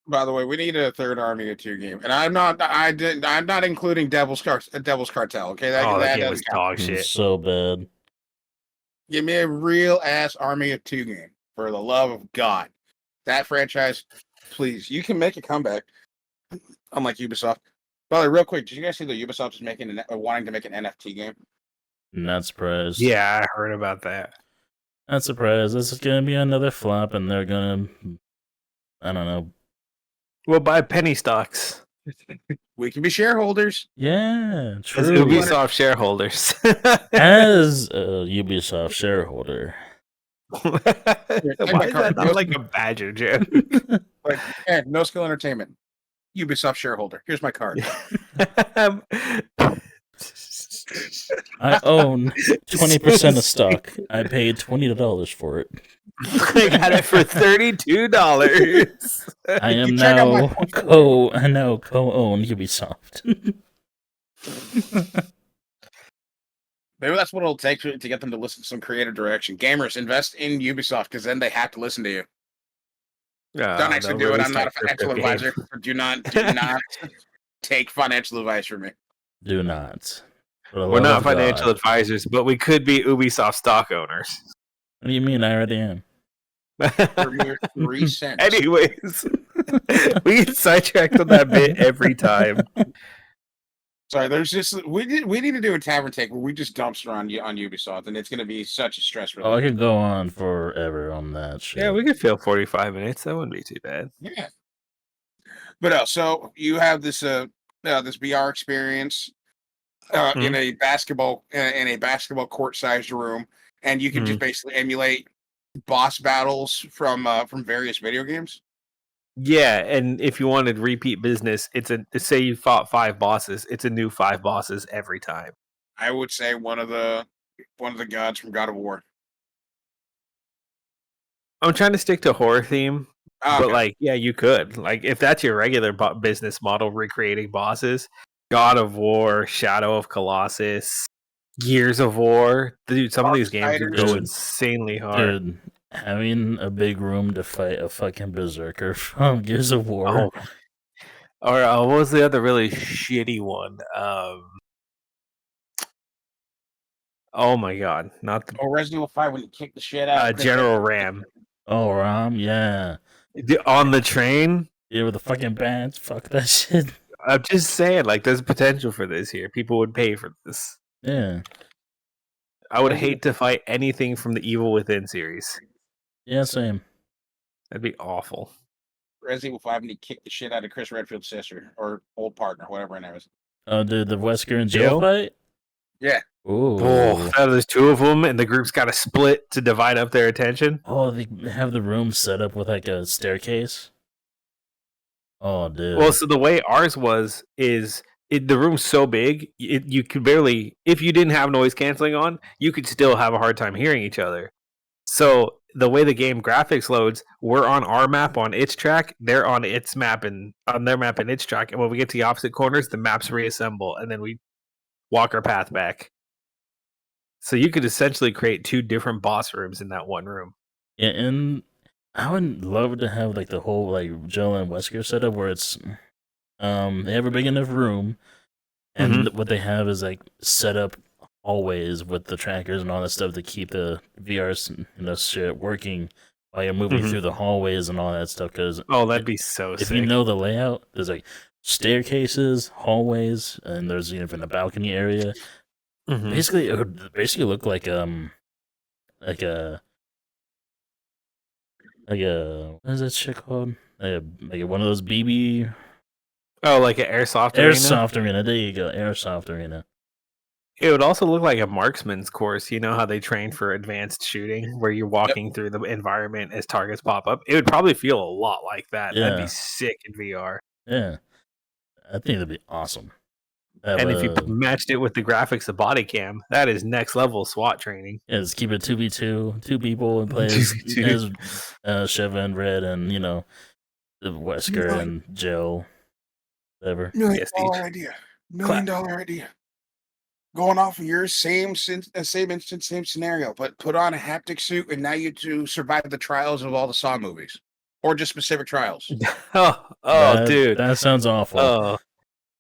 By the way, we need a third Army of Two game, and I'm not including Devil's Cartel. Okay, that game was dog shit. So bad. Give me a real ass Army of Two game, for the love of God. That franchise, please. You can make a comeback, unlike Ubisoft. By the way, real quick, did you guys see that Ubisoft is wanting to make an NFT game? Not surprised. Yeah, I heard about that. Not surprised. This is gonna be another flop, and they're gonna, I don't know. We'll buy penny stocks. We can be shareholders. Yeah, true. As Ubisoft shareholders. As a Ubisoft shareholder. Why is that not like a badger joke? Like, hey, NoSkill Entertainment. Ubisoft shareholder. Here's my card. I own 20% of stock. I paid $20 for it. I got it for $32. I am now co-own Ubisoft. Maybe that's what it'll take to get them to listen to some creative direction. Gamers, invest in Ubisoft because then they have to listen to you. Don't actually do it. I'm not a financial advisor. Do not take financial advice from me. Do not. We're not financial advisors, but we could be Ubisoft stock owners. What do you mean? I already am. For mere 3 cents. Anyways, we get sidetracked on that bit every time. Sorry, there's just we need to do a tavern take where we just dumpster on Ubisoft, and it's going to be such a stress relief. Oh, I could go on forever on that shit. Yeah, we could fill 45 minutes. That wouldn't be too bad. Yeah. But so you have this this VR experience in a basketball court-sized room, and you can just basically emulate boss battles from various video games. Yeah, and if you wanted repeat business, say you fought 5 bosses, it's a new 5 bosses every time. I would say one of the gods from God of War. I'm trying to stick to horror theme, okay. But like, yeah, you could. Like, if that's your regular business model, recreating bosses, God of War, Shadow of Colossus, Gears of War, dude. Some of these games Darksiders. go Dude. insanely hard. Dude, having a big room to fight a fucking berserker from Gears of War. Oh, or what was the other really shitty one? Oh my god, not the Or Resident Evil 5 when you kick the shit out of Chris General Redfield. Ram Oh, Ram, yeah. on the train. Yeah, with the fucking bats. Fuck that shit. I'm just saying, like, there's potential for this here. People would pay for this. Yeah. I would Resident hate to fight anything from the Evil Within series. Yeah, same. That'd be awful. Resident Evil 5 when he kicked the shit out of Chris Redfield's sister or old partner, whatever her name is. Oh, dude, the Wesker and Jill? Jill fight? Yeah. Ooh. Oh, there's two of them, and the group's got to split to divide up their attention. Oh, they have the room set up with like a staircase. Oh, dude. Well, so the way ours was is the room's so big, you could barely, if you didn't have noise canceling on, you could still have a hard time hearing each other. So the way the game graphics loads, we're on our map on its track, they're on its map and on their map and its track, and when we get to the opposite corners, the maps reassemble, and then we walk our path back. So you could essentially create two different boss rooms in that one room. Yeah, and I would love to have like the whole like Jill and Wesker setup where it's they have a big enough room, and what they have is like set up hallways with the trackers and all that stuff to keep the VR shit working while you're moving through the hallways and all that stuff. Because that'd be so if sick. you know the layout, there's like staircases, hallways, and there's even a balcony area. Basically, it would basically look like a what is that shit called? Like one of those BB like an airsoft arena? airsoft arena. There you go, airsoft arena. It would also look like a marksman's course. You know how they train for advanced shooting, where you're walking through the environment as targets pop up? It would probably feel a lot like that. That'd Yeah. be sick in VR. Yeah, I think that'd be awesome. And if you matched it with the graphics of body cam, that is next level SWAT training. Yeah, just keep it 2v2, two people, and play as Shiva and Red, and the Wesker and Jill, whatever. $1 million Yes, Steve. idea. $1 million idea. Going off of your same instance, same scenario, but put on a haptic suit, and now you two survive the trials of all the Saw movies, or just specific trials. Dude, that sounds awful. Oh,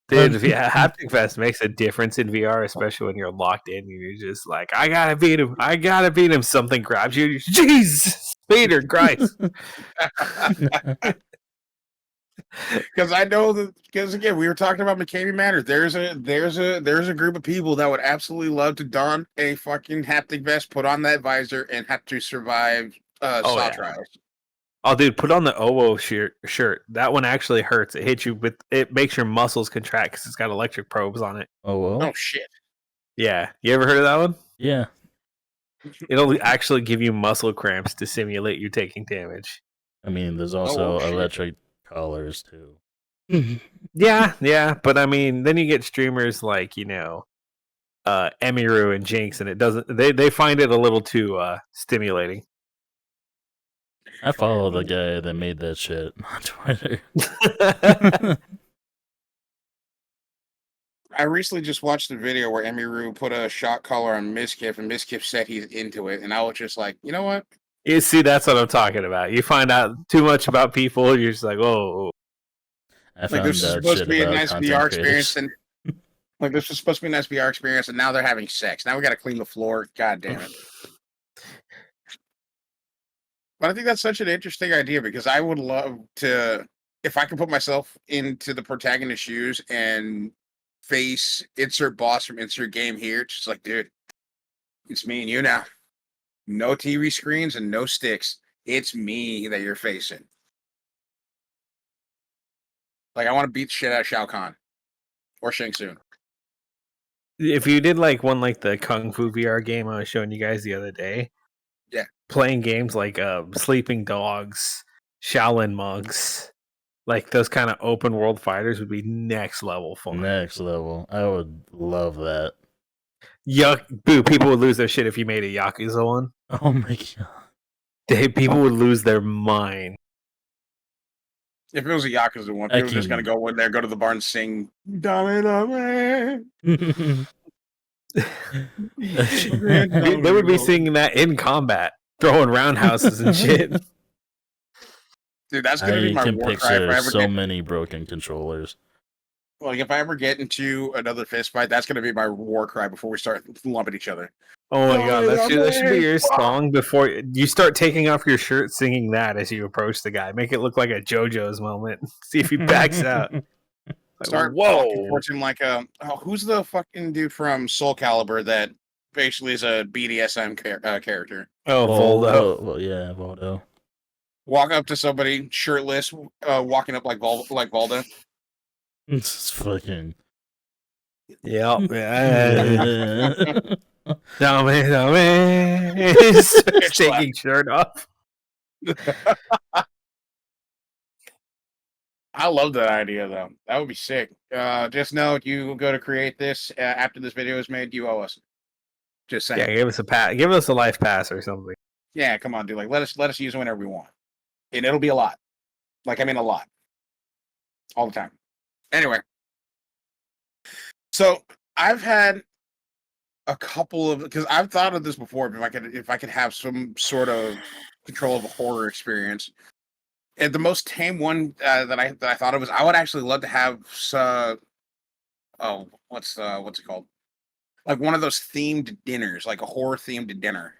dude, haptic vest makes a difference in VR, especially when you're locked in. You're just like, I gotta beat him. I gotta beat him. Something grabs you. Jesus, Peter, Christ. Because I know that. Because again, we were talking about McCamey Manor. There's a group of people that would absolutely love to don a fucking haptic vest, put on that visor, and have to survive Saw trials. Oh, dude, put on the OWO shirt. That one actually hurts. It hits you with. It makes your muscles contract because it's got electric probes on it. Oh well. Oh shit. Yeah, you ever heard of that one? Yeah. It'll actually give you muscle cramps to simulate you taking damage. I mean, there's also electric collars too. Yeah, but I mean, then you get streamers like Emiru and Jinx, and it doesn't. They find it a little too stimulating. I follow the guy that made that shit on Twitter. I recently just watched a video where Emiru put a shot collar on Miskiff, and Miskiff said he's into it, and I was just like, you know what? You see, that's what I'm talking about. You find out too much about people, you're just like, oh. I found this is out supposed shit to be a about nice content VR creators. experience, and this is supposed to be a nice VR experience, and now they're having sex. Now we got to clean the floor. God damn it! But I think that's such an interesting idea because I would love to, if I could put myself into the protagonist's shoes and face insert boss from insert game here, just like, dude, it's me and you now. No TV screens and no sticks. It's me that you're facing. Like, I want to beat the shit out of Shao Kahn or Shang Tsung. If you did like the Kung Fu VR game I was showing you guys the other day, yeah, playing games like Sleeping Dogs, Shaolin Monks, like those kind of open world fighters would be next level fun. Next level. I would love that. Boo, people would lose their shit if you made a Yakuza one. Oh my god. People would lose their mind. If it was a Yakuza one, people were just going to go in there, go to the bar and sing, Dame Dame. They would be singing that in combat, throwing roundhouses and shit. Dude, that's gonna be I my can war cry if I picture ever so get. many broken controllers. Like if I ever get into another fist fight, that's gonna be my war cry before we start lumping each other. Oh my god, that should be your Fuck. song before you start taking off your shirt, singing that as you approach the guy. Make it look like a JoJo's moment. See if he backs out. Like, Start walking towards him like who's the fucking dude from Soul Calibur that basically is a BDSM character? Oh, Voldo. Well, yeah, Voldo. Walk up to somebody shirtless, walking up like Voldo. It's fucking. Yep. Yeah. Dummy. Starts taking shirt off. I love that idea though. That would be sick. Just know if you go to create this after this video is made, you owe us. Just saying. Yeah, give us a pass. Give us a life pass or something. Yeah, come on, dude. Like let us use it whenever we want. And it'll be a lot. Like I mean a lot. All the time. Anyway. So I've had a couple of because I've thought of this before, if I could have some sort of control of a horror experience. And the most tame one that I thought of was I would actually love to have what's it called? Like one of those themed dinners, like a horror themed dinner.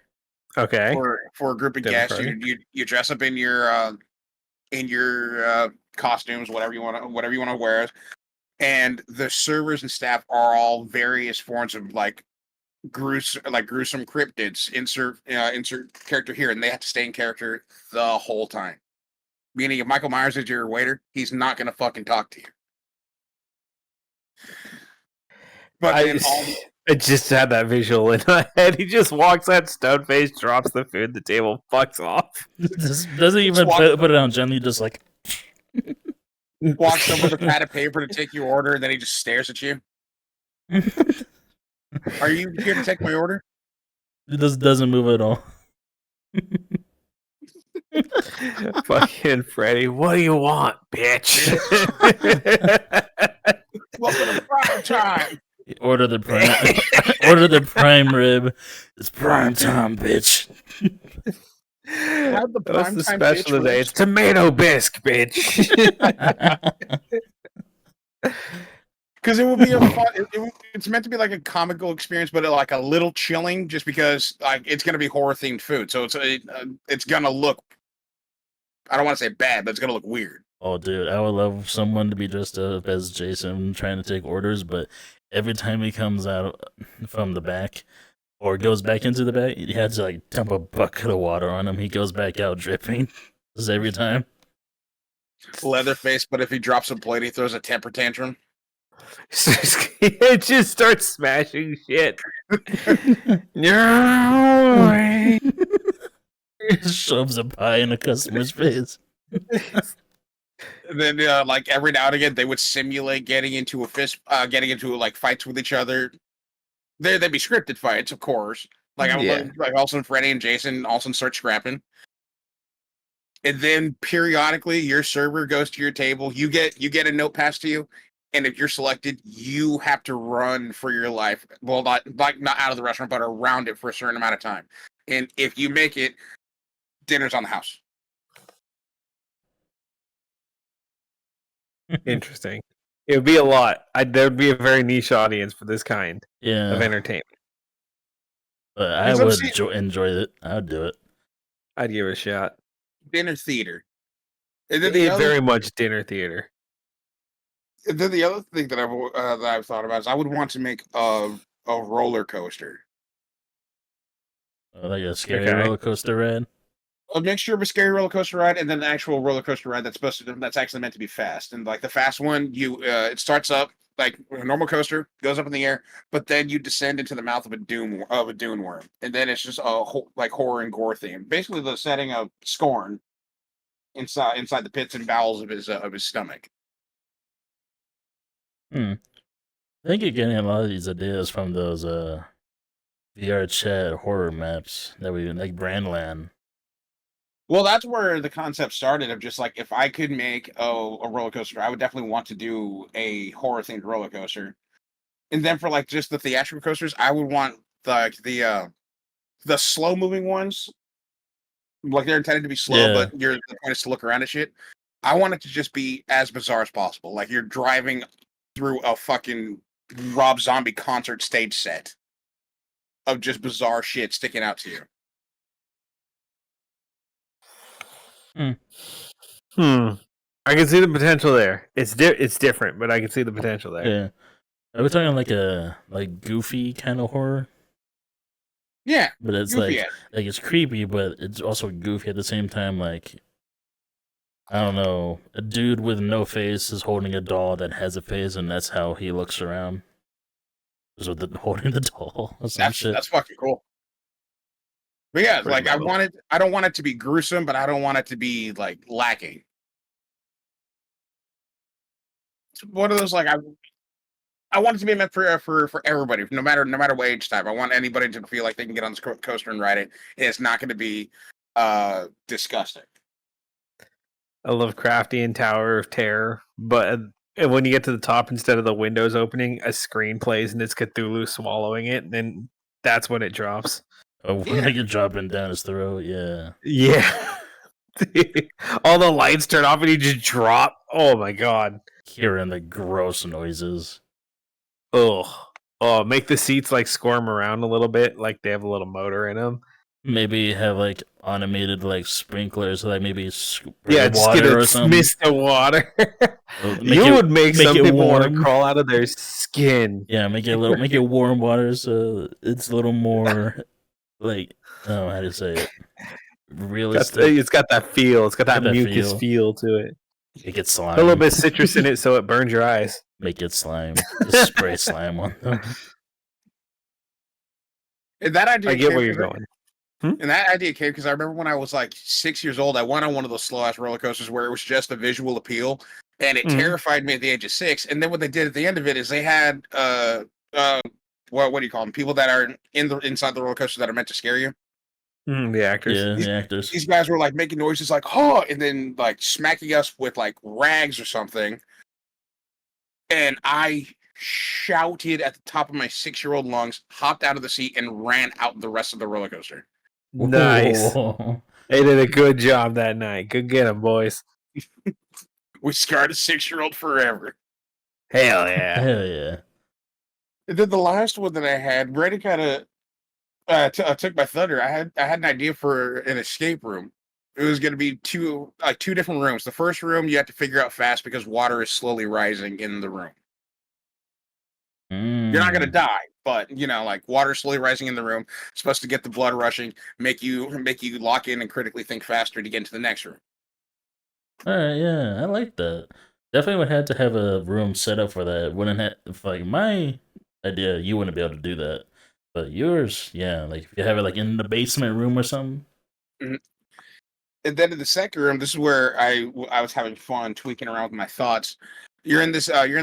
Okay. For a group of Dinner guests. party. You dress up in your costumes, whatever you want to wear, and the servers and staff are all various forms of like gruesome cryptids. Insert character here, and they have to stay in character the whole time. Meaning, if Michael Myers is your waiter, he's not gonna fucking talk to you. But I just had that visual in my head. He just walks out, stone face, drops the food, the table, fucks off. Just doesn't even put it on gently, just like walks over with a pad of paper to take your order, and then he just stares at you. Are you here to take my order? It just doesn't move at all. Fucking Freddy, what do you want, bitch? Welcome to prime time. Order the prime. Order the prime rib. It's prime time, bitch. Have the What's prime the time special bitch today? roast. It's tomato bisque, bitch. Because it will be a fun. It's meant to be like a comical experience, but like a little chilling, just because like it's going to be horror themed food, so it's going to look. I don't want to say bad, but it's going to look weird. Oh, dude, I would love someone to be dressed up as Jason trying to take orders, but every time he comes out from the back or goes back into the back, he had to like dump a bucket of water on him. He goes back out dripping. Just every time. Leatherface, but if he drops a plate, he throws a temper tantrum. It just starts smashing shit. No. Shoves a pie in a customer's face. And then, like every now and again, they would simulate getting into like fights with each other. They'd be scripted fights, of course. Like I would like also Freddy and Jason also start scrapping. And then periodically, your server goes to your table. You get a note passed to you, and if you're selected, you have to run for your life. Well, not out of the restaurant, but around it for a certain amount of time. And if you make it, dinner's on the house. Interesting. It would be a lot. There would be a very niche audience for this kind Yeah. of entertainment. But I would enjoy it. I would do it. I'd give it a shot. Dinner theater. And then Very much dinner theater. And then the other thing that I've thought about is I would want to make a roller coaster. Like a scary roller coaster ride? A mixture of a scary roller coaster ride and then an actual roller coaster ride that's actually meant to be fast. And like the fast one, it starts up like a normal coaster, goes up in the air, but then you descend into the mouth of a dune worm, and then it's just like horror and gore theme. Basically, the setting of Scorn inside the pits and bowels of his stomach. I think you're getting a lot of these ideas from those VR chat horror maps that we like Brandland. Well, that's where the concept started of just like if I could make a roller coaster, I would definitely want to do a horror themed roller coaster. And then for like just the theatrical coasters, I would want like the slow moving ones. Like they're intended to be slow, Yeah. but the point is to look around and shit. I want it to just be as bizarre as possible. Like you're driving through a fucking Rob Zombie concert stage set of just bizarre shit sticking out to you. I can see the potential there. It's different, but I can see the potential there. Yeah. Are we talking like a goofy kind of horror? Yeah, But it's goofy like ass. it's creepy, but it's also goofy at the same time. Like, I don't know, a dude with no face is holding a doll that has a face, and that's how he looks around. So holding the doll or some shit. That's fucking cool. But yeah, Pretty like I metal. don't want it to be gruesome, but I don't want it to be like lacking. It's one of those like I want it to be meant for everybody, no matter what age type. I want anybody to feel like they can get on this coaster and ride it. And it's not going to be disgusting. A Lovecraftian Tower of Terror, but when you get to the top, instead of the windows opening, a screen plays and it's Cthulhu swallowing it, and then that's when it drops. Oh, Yeah. like it dropping down his throat. Yeah. Yeah. All the lights turn off and you just drop. Oh my god. Hearing the gross noises. Oh, make the seats like squirm around a little bit, like they have a little motor in them. Maybe have like automated like sprinklers, like maybe spray Yeah, just get water a or something. mist of water. You would make some it people want to warm. crawl out of their skin. Yeah, make it warm water so it's a little more like, oh, how to say it, realistic. It's got that feel. It's got that that mucus feel to it. Make it slime. A little bit of citrus in it so it burns your eyes. Make it slime. Just spray slime on them. And that idea I get came where you're because- going. And that idea came because I remember when I was like 6 years old, I went on one of those slow ass roller coasters where it was just a visual appeal, and it Mhm. terrified me at the age of 6. And then what they did at the end of it is they had what do you call them? People that are inside the roller coaster that are meant to scare you. The actors. Yeah, the actors. These guys were like making noises like "oh," and then like smacking us with like rags or something. And I shouted at the top of my 6-year-old lungs, hopped out of the seat, and ran out the rest of the roller coaster. Nice. Whoa. They did a good job that night. Good get 'em, boys. We scarred a 6-year-old forever. Hell yeah. Hell yeah. And then the last one that I had, Brady kind of took my thunder. I had an idea for an escape room. It was going to be two different rooms. The first room you have to figure out fast because water is slowly rising in the room. You're not going to die, but like water slowly rising in the room, supposed to get the blood rushing, make you lock in and critically think faster to get into the next room. All right, yeah, I like that. Definitely would have to have a room set up for that. Wouldn't have, if like my idea, you wouldn't be able to do that. But yours, yeah, like if you have it like in the basement room or something. And then in the second room, this is where I was having fun tweaking around with my thoughts. You're in the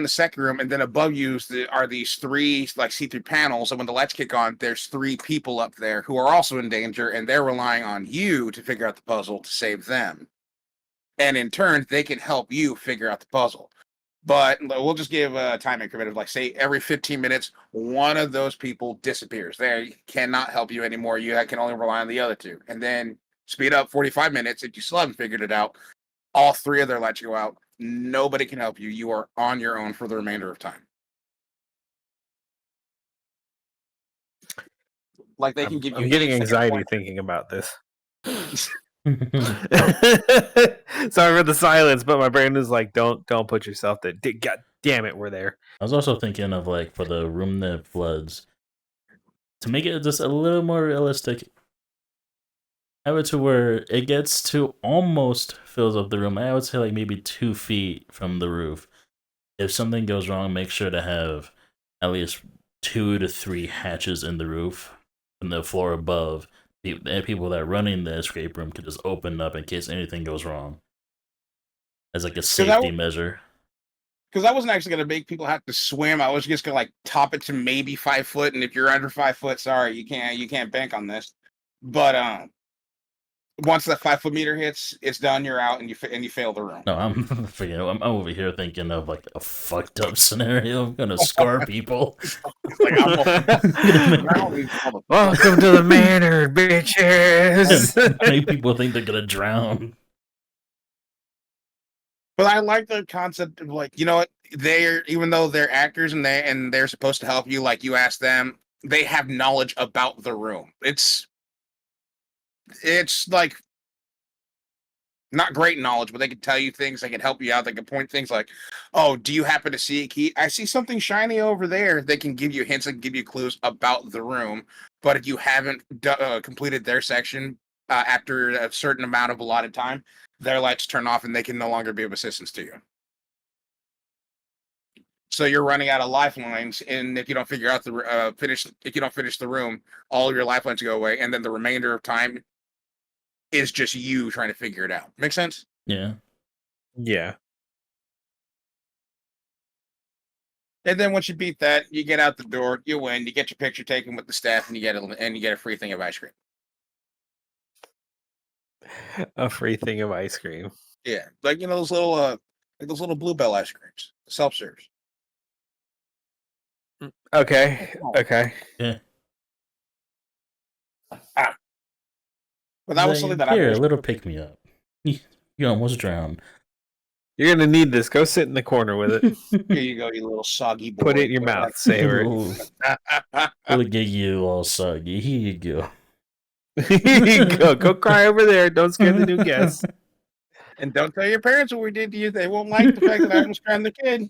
second room, and then above you are these 3 like see-through panels, and when the lights kick on, there's 3 people up there who are also in danger, and they're relying on you to figure out the puzzle to save them. And in turn, they can help you figure out the puzzle. But we'll just give a time increment of like, say, every 15 minutes, one of those people disappears. They cannot help you anymore. You can only rely on the other 2. And then speed up 45 minutes. If you still haven't figured it out, all 3 of their lights go out. Nobody can help you. You are on your own for the remainder of time. Like they can give you. I'm getting 8-second anxiety pointers. thinking about this. Sorry for the silence, but my brain is like, don't put yourself there. God damn it, we're there. I was also thinking of like for the room that floods, to make it just a little more realistic, have it to where it gets to almost fills up the room. I would say like maybe 2 feet from the roof. If something goes wrong, make sure to have at least 2 to 3 hatches in the roof from the floor above. The people that are running the escape room could just open up in case anything goes wrong. As like a safety measure. Because I wasn't actually going to make people have to swim. I was just going to like top it to maybe 5 foot, and if you're under 5 foot, sorry, you can't bank on this. But once that 5 foot meter hits, it's done. You're out, and you fail the room. No, I'm over here thinking of like a fucked up scenario. I'm gonna scar people. It's like I'm Gonna Welcome to the manor, bitches. make people think they're gonna drown. But I like the concept of like, you know what, they're even though they're actors and they're supposed to help you, like you ask them, they have knowledge about the room. It's like not great knowledge, but they can tell you things, they can help you out, they can point things like, oh, do you happen to see a key? I see something shiny over there. They can give you hints and give you clues about the room. But if you haven't completed their section after a certain amount of allotted time, their lights turn off and they can no longer be of assistance to you. So you're running out of lifelines, and if you don't figure out if you don't finish the room, all of your lifelines go away, and then the remainder of time is just you trying to figure it out. Make sense? Yeah. Yeah. And then once you beat that, you get out the door, you win, you get your picture taken with the staff, and you get a free thing of ice cream. A free thing of ice cream. Yeah, like those little Bluebell ice creams, self serves. Okay. Okay. Yeah. But that was something that Here, I a little pick me up. You almost drowned. You're gonna need this. Go sit in the corner with it. Here you go, you little soggy boy. Put it in your mouth. Savor it. Ooh, it'll get you all soggy. Here you go. Here you go. Go cry over there. Don't scare the new guests. And don't tell your parents what we did to you. They won't like the fact that I almost drowned the kid.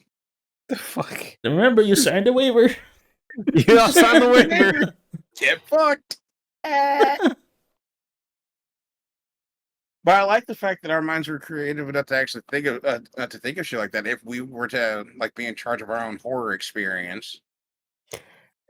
The fuck? Remember, you signed a waiver. You all signed the waiver. Get fucked. But I like the fact that our minds were creative enough to actually think of shit like that. If we were to like be in charge of our own horror experience,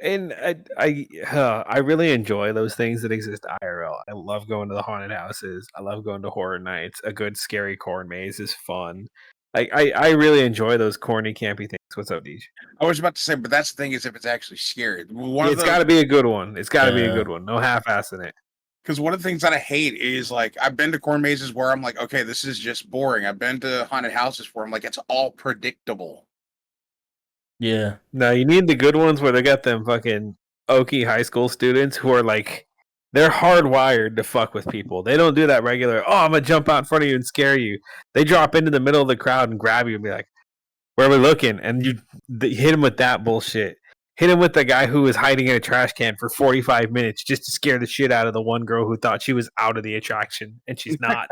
And I really enjoy those things that exist IRL. I love going to the haunted houses. I love going to horror nights. A good scary corn maze is fun. I really enjoy those corny campy things. What's up, Deej? I was about to say, but that's the thing is if it's actually scary. It's got to be a good one. It's got to be a good one. No half-assing it. Because one of the things that I hate is like I've been to corn mazes where I'm like, okay, this is just boring. I've been to haunted houses where I'm like, it's all predictable. Yeah. No, you need the good ones where they got them fucking Okie high school students who are like, they're hardwired to fuck with people. They don't do that regular, oh, I'm going to jump out in front of you and scare you. They drop into the middle of the crowd and grab you and be like, where are we looking? And you hit him with that bullshit. Hit him with the guy who was hiding in a trash can for 45 minutes just to scare the shit out of the one girl who thought she was out of the attraction, and she's not.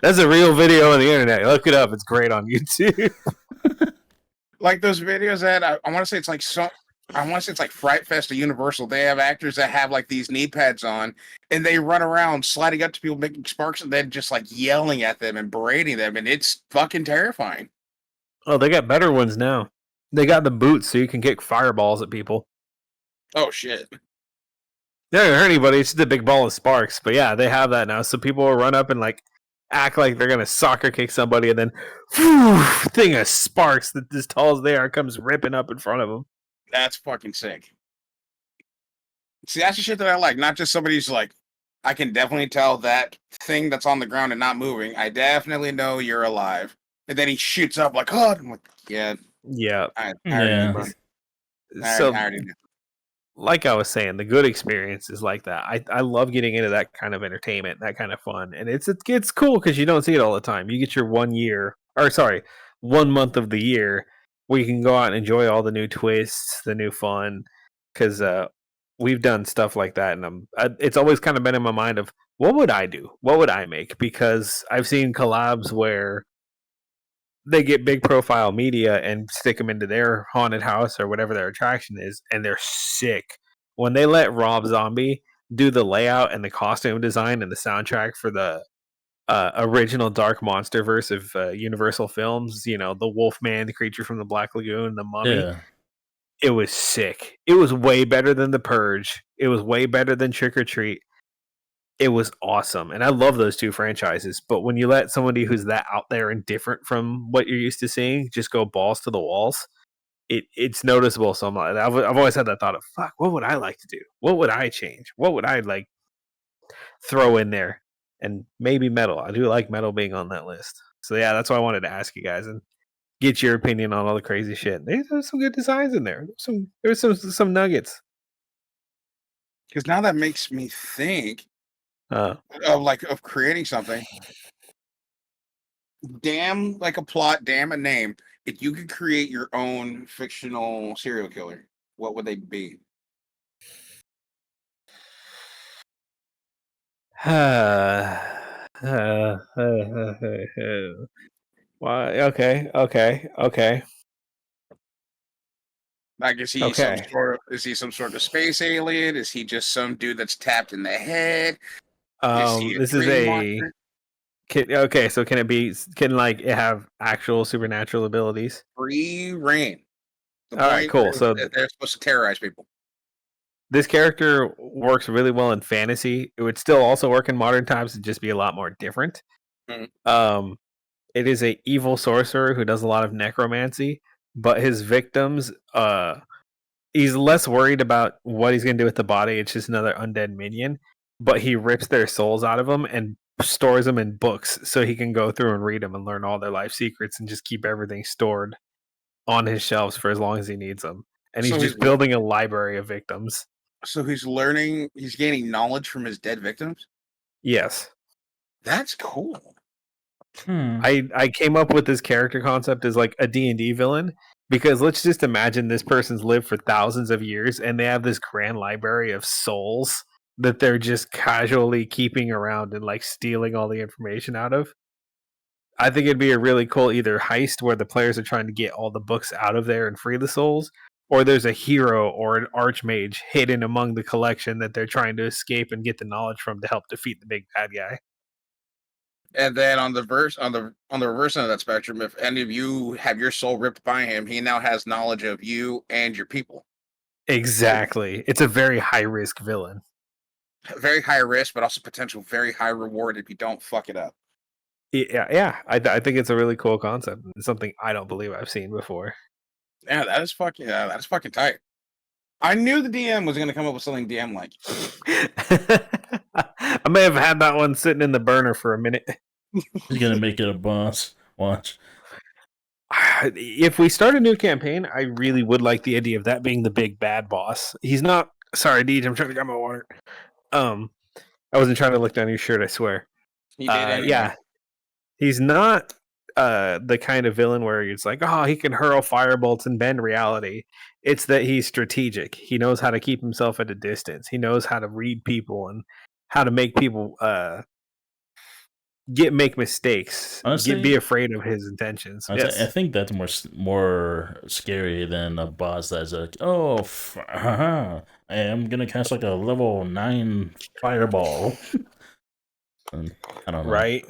That's a real video on the internet. Look it up. It's great on YouTube. Like those videos that I want to say it's like Fright Fest at Universal. They have actors that have like these knee pads on, and they run around sliding up to people, making sparks, and then just like yelling at them and berating them, and it's fucking terrifying. Oh, they got better ones now. They got the boots so you can kick fireballs at people. Oh shit! They don't hurt anybody. It's just a big ball of sparks. But yeah, they have that now. So people will run up and like act like they're gonna soccer kick somebody, and then whew, thing of sparks that as tall as they are comes ripping up in front of them. That's fucking sick. See, that's the shit that I like. Not just somebody's like, I can definitely tell that thing that's on the ground and not moving. I definitely know you're alive. And then he shoots up like, oh, I'm like, yeah, Yeah. I already knew, bro. So, I already knew. like I was saying, the good experience is like that. I love getting into that kind of entertainment, that kind of fun, and it's cool because you don't see it all the time. You get your 1 month of the year where you can go out and enjoy all the new twists, the new fun. Because we've done stuff like that, and it's always kind of been in my mind of what would I do, what would I make? Because I've seen collabs where they get big profile media and stick them into their haunted house or whatever their attraction is, and they're sick. When they let Rob Zombie do the layout and the costume design and the soundtrack for the original Dark Monsterverse of Universal Films, the Wolfman, the Creature from the Black Lagoon, the Mummy, Yeah. it was sick. It was way better than The Purge. It was way better than Trick or Treat. It was awesome, and I love those two franchises. But when you let somebody who's that out there and different from what you're used to seeing just go balls to the walls, it's noticeable. So I've always had that thought of, fuck, what would I like to do? What would I change? What would I like throw in there, and maybe metal. I do like metal being on that list. So yeah, that's why I wanted to ask you guys and get your opinion on all the crazy shit. There's some good designs in there. There's some nuggets. Because now that makes me think Uh, of creating something. Damn, like a plot, damn a name. If you could create your own fictional serial killer, what would they be? why? Okay. Like, is he Okay. some sort of space alien? Is he just some dude that's tapped in the head? Is he a This is dream a monster? okay. So can like it have actual supernatural abilities? Free reign. The All right, point cool. is So that they're supposed to terrorize people. this character works really well in fantasy. It would still also work in modern times and just be a lot more different. Mhm. It is a evil sorcerer who does a lot of necromancy, but his victims, he's less worried about what he's going to do with the body. It's just another undead minion, but he rips their souls out of them and stores them in books so he can go through and read them and learn all their life secrets and just keep everything stored on his shelves for as long as he needs them. And he's So just building a library of victims. he's gaining knowledge from his dead victims. Yes. That's cool. I came up with this character concept as like a D&D villain because let's just imagine this person's lived for thousands of years and they have this grand library of souls that they're just casually keeping around and like stealing all the information out of. I think it'd be a really cool either heist where the players are trying to get all the books out of there and free the souls, or there's a hero or an archmage hidden among the collection that they're trying to escape and get the knowledge from to help defeat the big bad guy. And then on the reverse end of that spectrum, if any of you have your soul ripped by him, he now has knowledge of you and your people. Exactly. It's a very high risk villain. Very high risk, but also potential very high reward if you don't fuck it up. Yeah. I think it's a really cool concept. It's something I don't believe I've seen before. Yeah, that's fucking tight. I knew the DM was going to come up with something DM like. I may have had that one sitting in the burner for a minute. He's gonna make it a boss. Watch. If we start a new campaign, I really would like the idea of that being the big bad boss. He's not. Sorry, Deej, I'm trying to grab my water. I wasn't trying to look down your shirt. I swear. He did anyway. Yeah, he's not the kind of villain where it's like, oh, he can hurl firebolts and bend reality. It's that he's strategic. He knows how to keep himself at a distance. He knows how to read people and how to make people make mistakes. Honestly, be afraid of his intentions. Yes. I think that's more scary than a boss that's like, oh, I am gonna cast like a level 9 fireball. And I don't know. Right.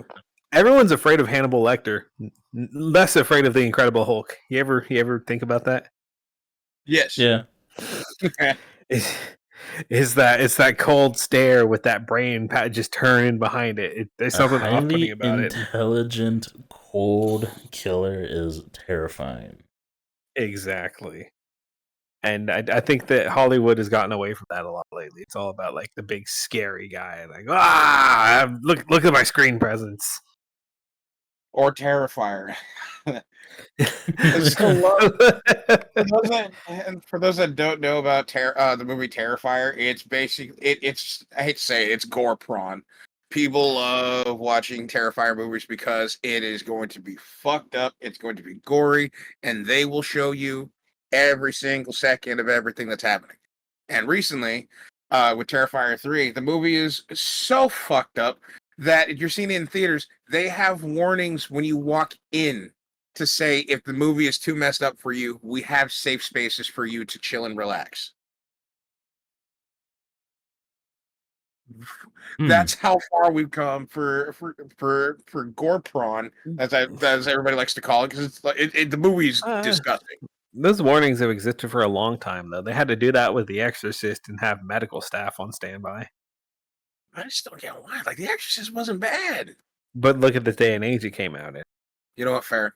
Everyone's afraid of Hannibal Lecter. Less afraid of the Incredible Hulk. You ever think about that? Yes. Yeah. It's that cold stare with that brain just turning behind it. There's something off-putting about it. Intelligent, cold killer is terrifying. Exactly. And I think that Hollywood has gotten away from that a lot lately. It's all about like the big scary guy, like look at my screen presence. Or Terrifier. For those that don't know about the movie Terrifier, it's basically it's I hate to say it, it's gore prawn. People love watching Terrifier movies because it is going to be fucked up, it's going to be gory, and they will show you every single second of everything that's happening. And recently, with Terrifier 3, the movie is so fucked up that if you're seeing it in theaters, they have warnings when you walk in to say if the movie is too messed up for you, we have safe spaces for you to chill and relax. That's how far we've come for gore prawn, as everybody likes to call it, because it's like the movie's disgusting. Those warnings have existed for a long time, though. They had to do that with The Exorcist and have medical staff on standby. I just don't get why. Like, The Exorcist wasn't bad. But look at the day and age it came out in. You know what? Fair.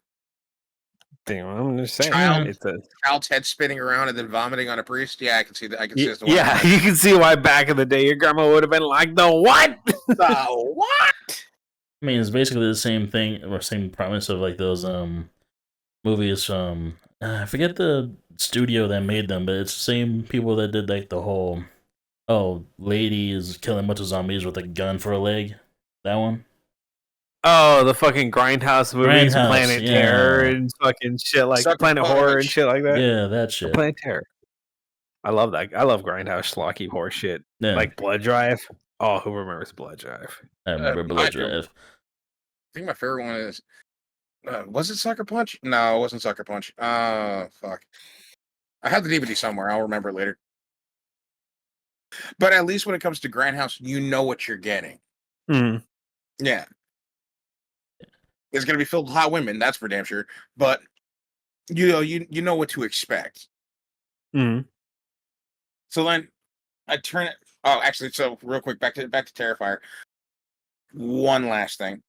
Damn, I'm just saying. Child's head spinning around and then vomiting on a priest. Yeah, I can see that. I can see Yeah, you can see why back in the day your grandma would have been like, the what? What? I mean, it's basically the same thing or same premise of like those movies from I forget the studio that made them, but it's the same people that did like the whole lady is killing a bunch of zombies with a gun for a leg. That one. Oh, the fucking Grindhouse movies, Grindhouse, Planet Terror, yeah, and fucking shit like Sucker Planet Horror and Punch. shit like that. yeah, that Oh, shit. Planet Terror. I love that. I love Grindhouse schlocky horror shit. Yeah, Like Blood Drive. Oh, who remembers Blood Drive? I remember I Blood do. Drive. I think my favorite one is. Was it Sucker Punch? No, it wasn't Sucker Punch. Fuck. I have the DVD somewhere. I'll remember it later. But at least when it comes to Grindhouse, you know what you're getting. Mm. Yeah. It's gonna be filled with hot women, that's for damn sure. But you know what to expect. Mm. So then I turn it. Oh, actually, so real quick, back to Terrifier. One last thing.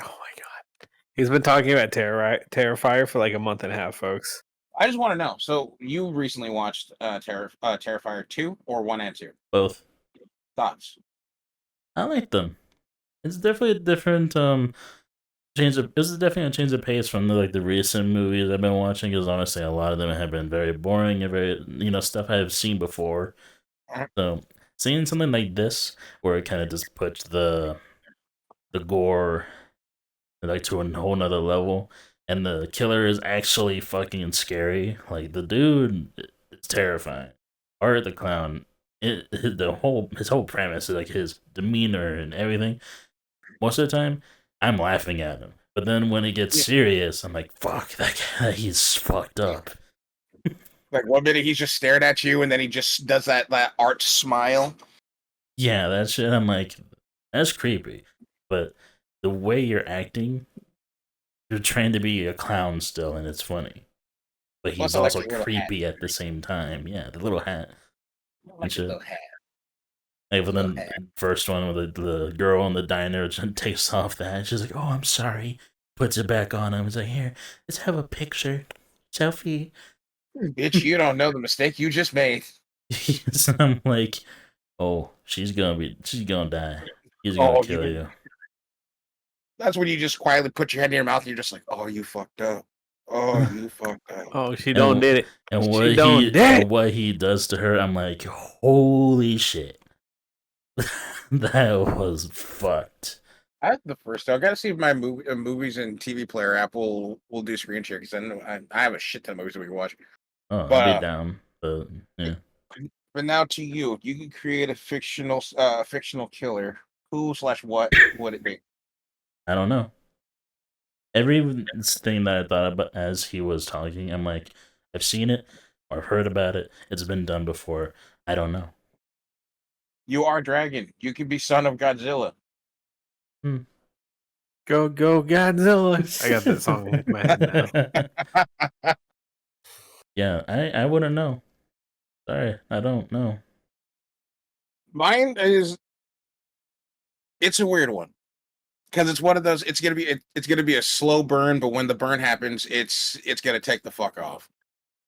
Oh my god. He's been talking about Terrifier for like a month and a half, folks. I just want to know. So you recently watched Terrifier 2 or 1 and 2? Both. Thoughts? I like them. It's definitely a different change of. This is definitely a change of pace from the recent movies I've been watching. Because honestly, a lot of them have been very boring and very stuff I've seen before. So seeing something like this, where it kind of just puts the gore like to a whole nother level, and the killer is actually fucking scary. Like the dude is terrifying. Art the clown, his whole premise is like his demeanor and everything. Most of the time, I'm laughing at him, but then when it gets serious, I'm like, "Fuck that guy! He's fucked up." Like 1 minute he's just staring at you, and then he just does that arch smile. Yeah, that shit. I'm like, that's creepy. But the way you're acting, you're trying to be a clown still, and it's funny. But Plus, he's I like also his little hat. creepy at the same time. Yeah, the little hat. I like his little hat. Like, but then Okay. first one with the girl in the diner just takes off the hat. She's like, "Oh, I'm sorry." Puts it back on him. He's like, "Here, let's have a picture, selfie." Bitch, you don't know the mistake you just made. So I'm like, "Oh, she's gonna die. He's gonna kill you." That's when you just quietly put your head in your mouth and you're just like, oh, you fucked up. Oh, you fucked up. Oh, she don't did it. And what he does to her, I'm like, holy shit. That was fucked. I have the first. I got to see if my movies and TV player app will do screen share because I have a shit ton of movies that we can watch. Oh, But, I'll be down. But yeah. But now to you, you can create a fictional killer. Who/what would it be? I don't know. Every thing that I thought about as he was talking, I'm like, I've seen it or heard about it. It's been done before. I don't know. You are Dragon. You can be son of Godzilla. Go Godzilla. I got that song in my head now. Yeah, I wouldn't know. Sorry, I don't know. Mine is. It's a weird one. Because it's one of those, it's gonna be a slow burn, but when the burn happens, it's gonna take the fuck off.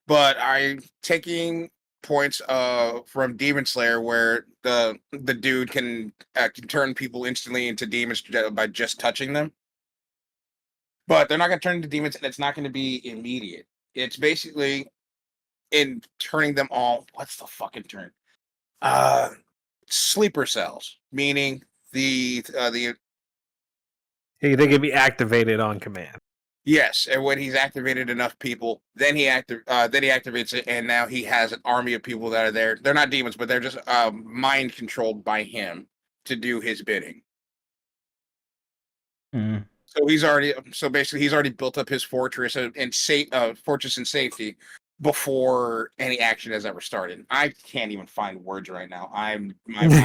But I'm taking points from Demon Slayer where the dude can turn people instantly into demons by just touching them. But they're not gonna turn into demons, and it's not gonna be immediate. It's basically in turning them all. What's the fucking term? Sleeper cells, meaning the They can be activated on command. yes, and when he's activated enough people, then he activates it, and now he has an army of people that are there. They're not demons, but they're just mind controlled by him to do his bidding. Mm. So basically he's already built up his fortress fortress and safety before any action has ever started. I can't even find words right now.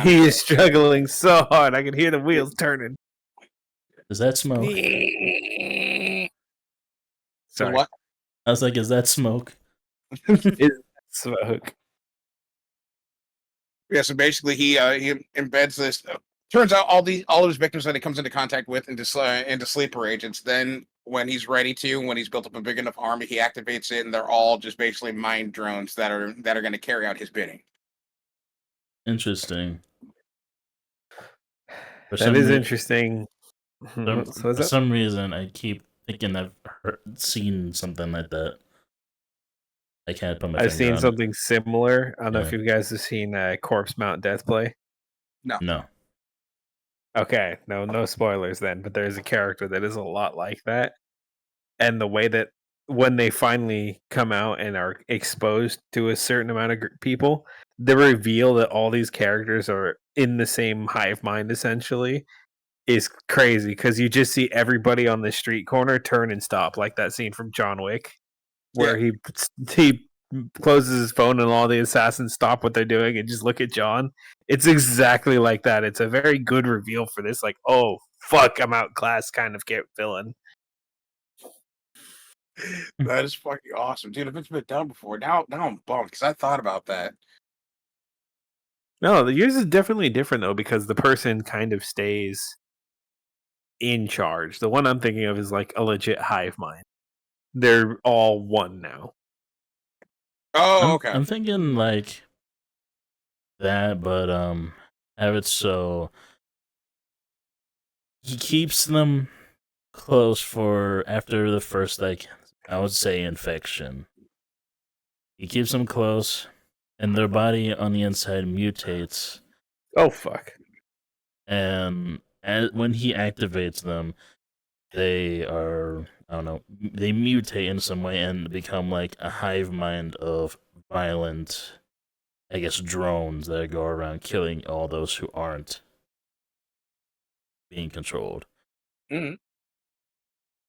He is struggling so hard. I can hear the wheels turning. Is that smoke? Sorry. What? I was like, is that smoke? It's smoke. Yeah, so basically he embeds this. Turns out all of his victims that he comes into contact with into sleeper agents. Then when he's ready to, when he's built up a big enough army, he activates it, and they're all just basically mind drones that are going to carry out his bidding. Interesting. For That some is rea- interesting. So is for that? some reason, I keep thinking I've seen something like that. I can't put my I've finger seen on something similar. I don't know if Yeah. you guys have seen Corpse Mount Death Play. it. No. Okay, no spoilers then, but there's a character that is a lot like that. And the way that when they finally come out and are exposed to a certain amount of people, the reveal that all these characters are in the same hive mind essentially is crazy because you just see everybody on the street corner turn and stop, like that scene from John Wick where he closes his phone and all the assassins stop what they're doing and just look at John. It's exactly like that. It's a very good reveal for this, like, oh fuck, I'm outclassed kind of villain. That is fucking awesome, dude. If it's been done before, now I'm bummed because I thought about that. No, the yours is definitely different though because the person kind of stays in charge. The one I'm thinking of is like a legit hive mind. They're all one now. Oh, okay. I'm thinking like that, but have it so he keeps them close for after the first, like, I would say, infection. He keeps them close, and their body on the inside mutates. Oh fuck. And when he activates them, they are, I don't know, they mutate in some way and become like a hive mind of violent, I guess, drones that go around killing all those who aren't being controlled. Mhm.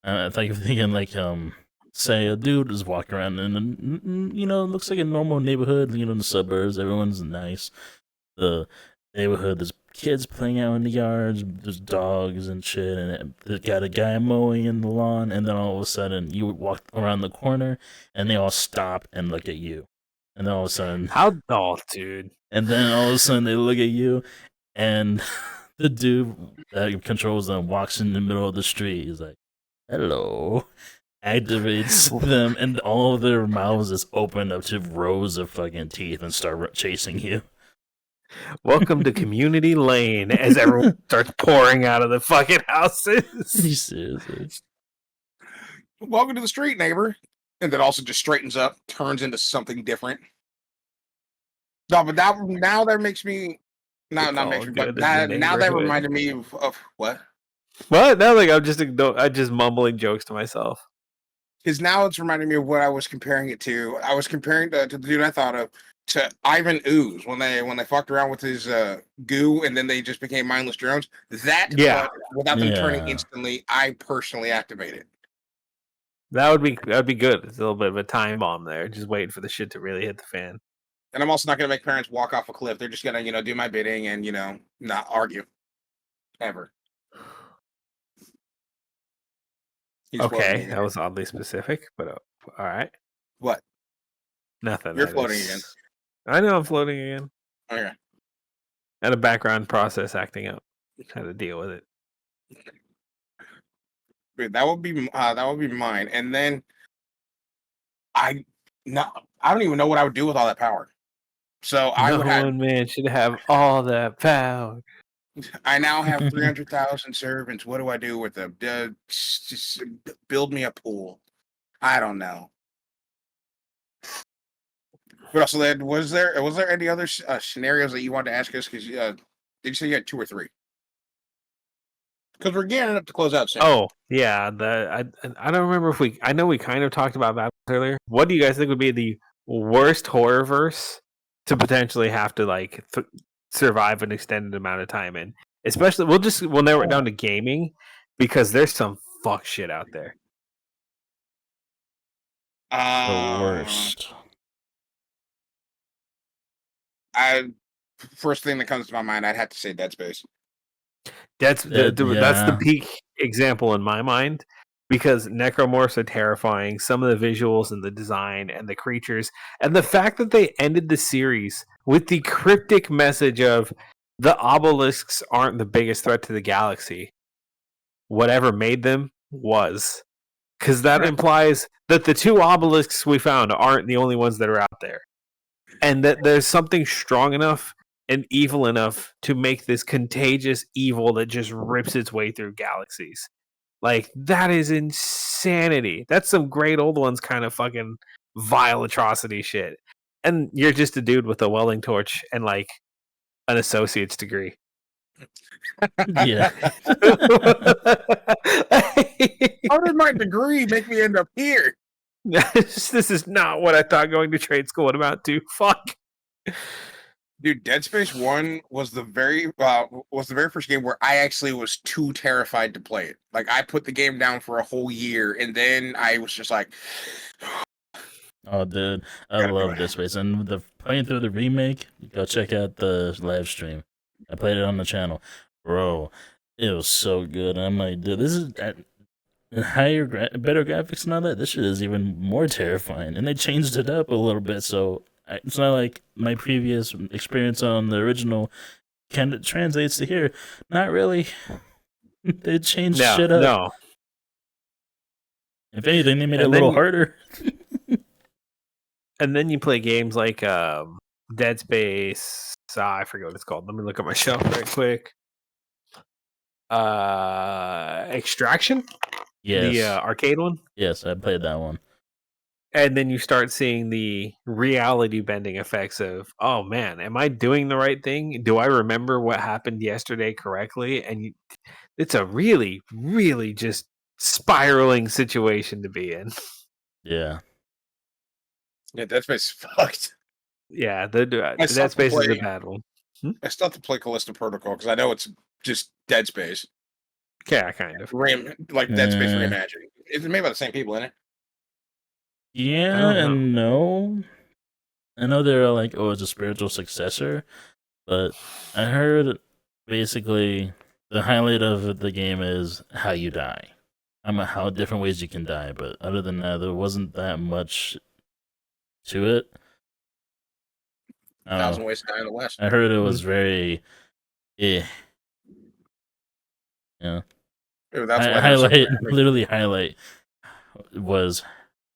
I thought you were thinking like, say a dude is walking around in, it looks like a normal neighborhood, in the suburbs. Everyone's nice. The neighborhood, there's kids playing out in the yards, there's dogs and shit, and they got a guy mowing in the lawn, and then all of a sudden you walk around the corner, and they all stop and look at you. And then all of a sudden... How dull, dude. And then all of a sudden they look at you, and the dude that controls them walks in the middle of the street. He's like, hello. Activates them, and all of their mouths is opened up to rows of fucking teeth and start chasing you. Welcome to Community Lane as everyone starts pouring out of the fucking houses. Seriously. Welcome to the street, neighbor. And then also just straightens up, turns into something different. No, but now that makes me not makes me, but now that reminded me of what? What? Now, like I'm just mumbling jokes to myself. Because now it's reminding me of what I was comparing it to. I was comparing to the dude I thought of to Ivan Ooze when they fucked around with his goo and then they just became mindless drones. That, yeah, but without them turning instantly, I personally activated. That'd be good. It's a little bit of a time bomb there, just waiting for the shit to really hit the fan. And I'm also not gonna make parents walk off a cliff. They're just gonna, do my bidding and not argue. Ever. Okay, that was oddly specific, but all right. What? Nothing. You're floating again. I know I'm floating again. Okay. Had a background process acting up. How to deal with it. That would be mine. And then I don't even know what I would do with all that power. So I would have. One man should have all that power. I now have 300,000 servants. What do I do with them? Just build me a pool. I don't know. But also, was there any other scenarios that you wanted to ask us? Because did you say you had 2 or 3? Because we're getting up to close out soon. Oh yeah, I don't remember if I know we kind of talked about that earlier. What do you guys think would be the worst horror verse to potentially have to survive an extended amount of time in? Especially, we'll narrow it down to gaming because there's some fuck shit out there. The worst. First thing that comes to my mind, I'd have to say Dead Space. That's the peak example in my mind because necromorphs are terrifying. Some of the visuals and the design and the creatures and the fact that they ended the series with the cryptic message of the obelisks aren't the biggest threat to the galaxy. Whatever made them was. Because that implies that the 2 obelisks we found aren't the only ones that are out there. And that there's something strong enough and evil enough to make this contagious evil that just rips its way through galaxies. Like, that is insanity. That's some great old ones kind of fucking vile atrocity shit. And you're just a dude with a welding torch and like an associate's degree. Yeah. How did my degree make me end up here? This is not what I thought going to trade school would amount to. Fuck. Dude, Dead Space 1 was the very first game where I actually was too terrified to play it. Like, I put the game down for a whole year, and then I was just like, Oh, dude, I love Dead Space. And playing through the remake, go check out the live stream. I played it on the channel. Bro, it was so good. I'm like, dude, this is better graphics and all that. This shit is even more terrifying. And they changed it up a little bit, so it's not like my previous experience on the original translates to here. Not really. They changed shit up. No. If anything, they made it a little harder. And then you play games like Dead Space. I forget what it's called. Let me look at my shelf right quick. Extraction? Yes. The arcade one? Yes, I played that one. And then you start seeing the reality bending effects of, oh man, am I doing the right thing? Do I remember what happened yesterday correctly? And it's a really, really just spiraling situation to be in. Yeah. yeah, Dead Space fucked. Yeah, the Dead Space is a bad one. I still have to play Callisto Protocol because I know it's just Dead Space. Yeah, kind of. Dead Space reimagining. It's made by the same people in it. Yeah and no. I know they're like, oh, it's a spiritual successor, but I heard basically the highlight of the game is how you die. How different ways you can die, but other than that, there wasn't that much to it. 1,000 Ways to Die in the West. I heard it was very, yeah. Highlight was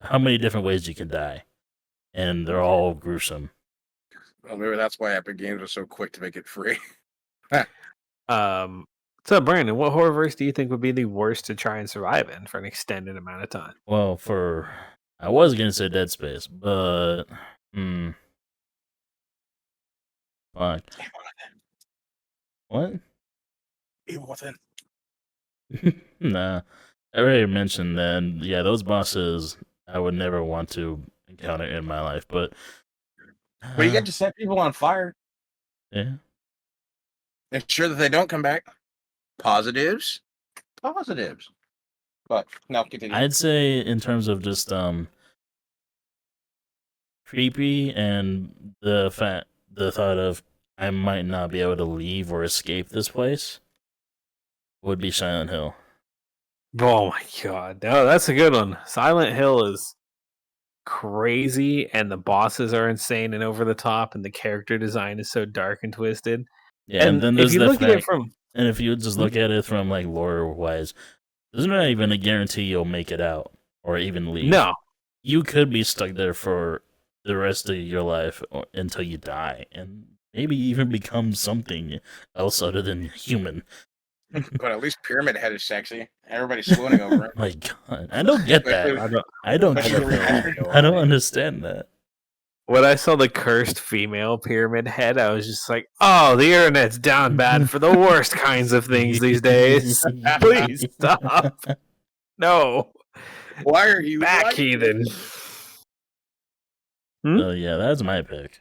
how many different ways you can die, and they're all gruesome. Well, maybe that's why Epic Games was so quick to make it free. So, Brandon, what horrorverse do you think would be the worst to try and survive in for an extended amount of time? Well, I was gonna say Dead Space, but fuck. What? Evil Within. Nah, I already mentioned that. Yeah, those bosses I would never want to encounter in my life. But you get to set people on fire. Yeah. Ensure that they don't come back. Positives. But no, continue. I'd say in terms of just creepy and the thought of I might not be able to leave or escape this place would be Silent Hill. Oh my god. No, that's a good one. Silent Hill is crazy, and the bosses are insane and over the top, and the character design is so dark and twisted. Yeah, and then there's and if you just look at it from like lore wise, there's not even a guarantee you'll make it out or even leave. No. You could be stuck there for the rest of your life until you die, and maybe even become something else other than human. But at least Pyramid Head is sexy. Everybody's swooning over it. My God, I don't get that. I don't get that. I don't understand that. When I saw the cursed female Pyramid Head, I was just like, "Oh, the internet's down bad for the worst kinds of things these days. Please stop. No. Why are you back, heathen?" So yeah, that's my pick.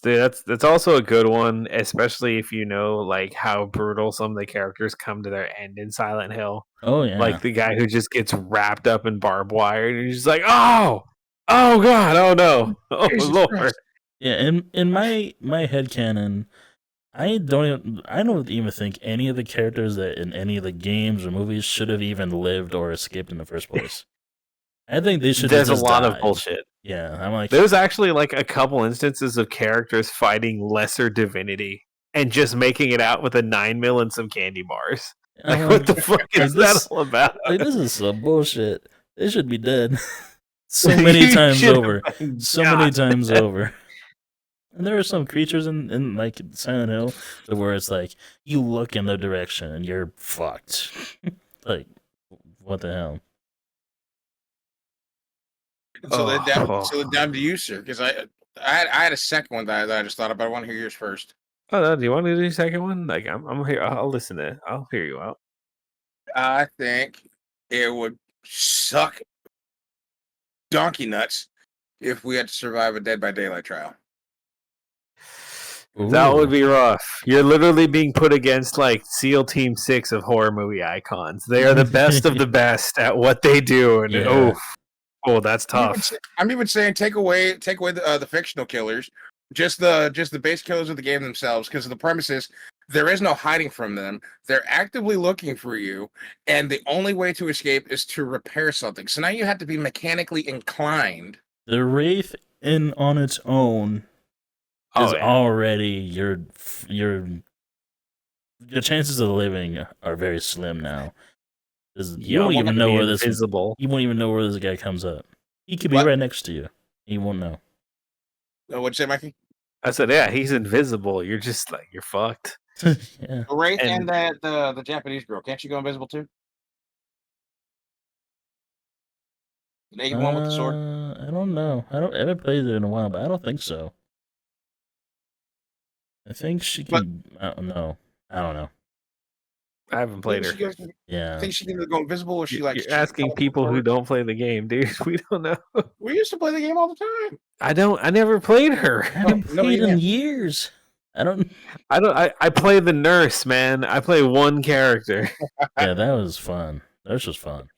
Dude, that's also a good one, especially if you know like how brutal some of the characters come to their end in Silent Hill. Oh yeah, like the guy who just gets wrapped up in barbed wire, and he's just like, oh god, oh no, oh Jesus Lord. Christ. Yeah, in my headcanon, I don't even think any of the characters that in any of the games or movies should have even lived or escaped in the first place. I think they should. There's have just a lot died. of bullshit. Yeah, I'm like, there's actually like a couple instances of characters fighting lesser divinity and just making it out with a 9mm and some candy bars. Like, what the fuck is that all about? Like, this is some bullshit. They should be dead. So many times over. So many times over. And there are some creatures in like Silent Hill where it's like you look in the direction and you're fucked. Like, what the hell? So then down, Oh. so then down to you, sir, because I had a second one that I just thought about. I want to hear yours first. Oh, no, do you want to do the second one? Like, I'm here. I'll listen to it. I'll hear you out. I think it would suck donkey nuts if we had to survive a Dead by Daylight trial. That would Ooh. be rough. You're literally being put against like SEAL Team 6 of horror movie icons. They are the best of the best at what they do, and Yeah. oh, that's tough. I'm even saying take away the fictional killers, just the base killers of the game themselves, because the premise is there is no hiding from them. They're actively looking for you, and the only way to escape is to repair something. So now you have to be mechanically inclined. The Wraith in on its own is already your chances of living are very slim now. 'Cause you won't even know where this invisible. You won't even know where this guy comes up. He could be What? right next to you. You won't know. What'd you say, Mikey? I said, yeah, he's invisible. You're just like you're fucked. Yeah. The Wraith And- and the Japanese girl. Can't you go invisible too? The evil one with the sword. I don't know. I haven't played it in a while, but I don't think so. I think she can. I don't know. I haven't played her. Yeah. I think she can either go invisible or she like. You're asking people who don't play the game, dude. We don't know. We used to play the game all the time. I never played her. I haven't No, played you in haven't. years. I don't. I play the nurse, man. I play one character. Yeah, that was fun. That was just fun.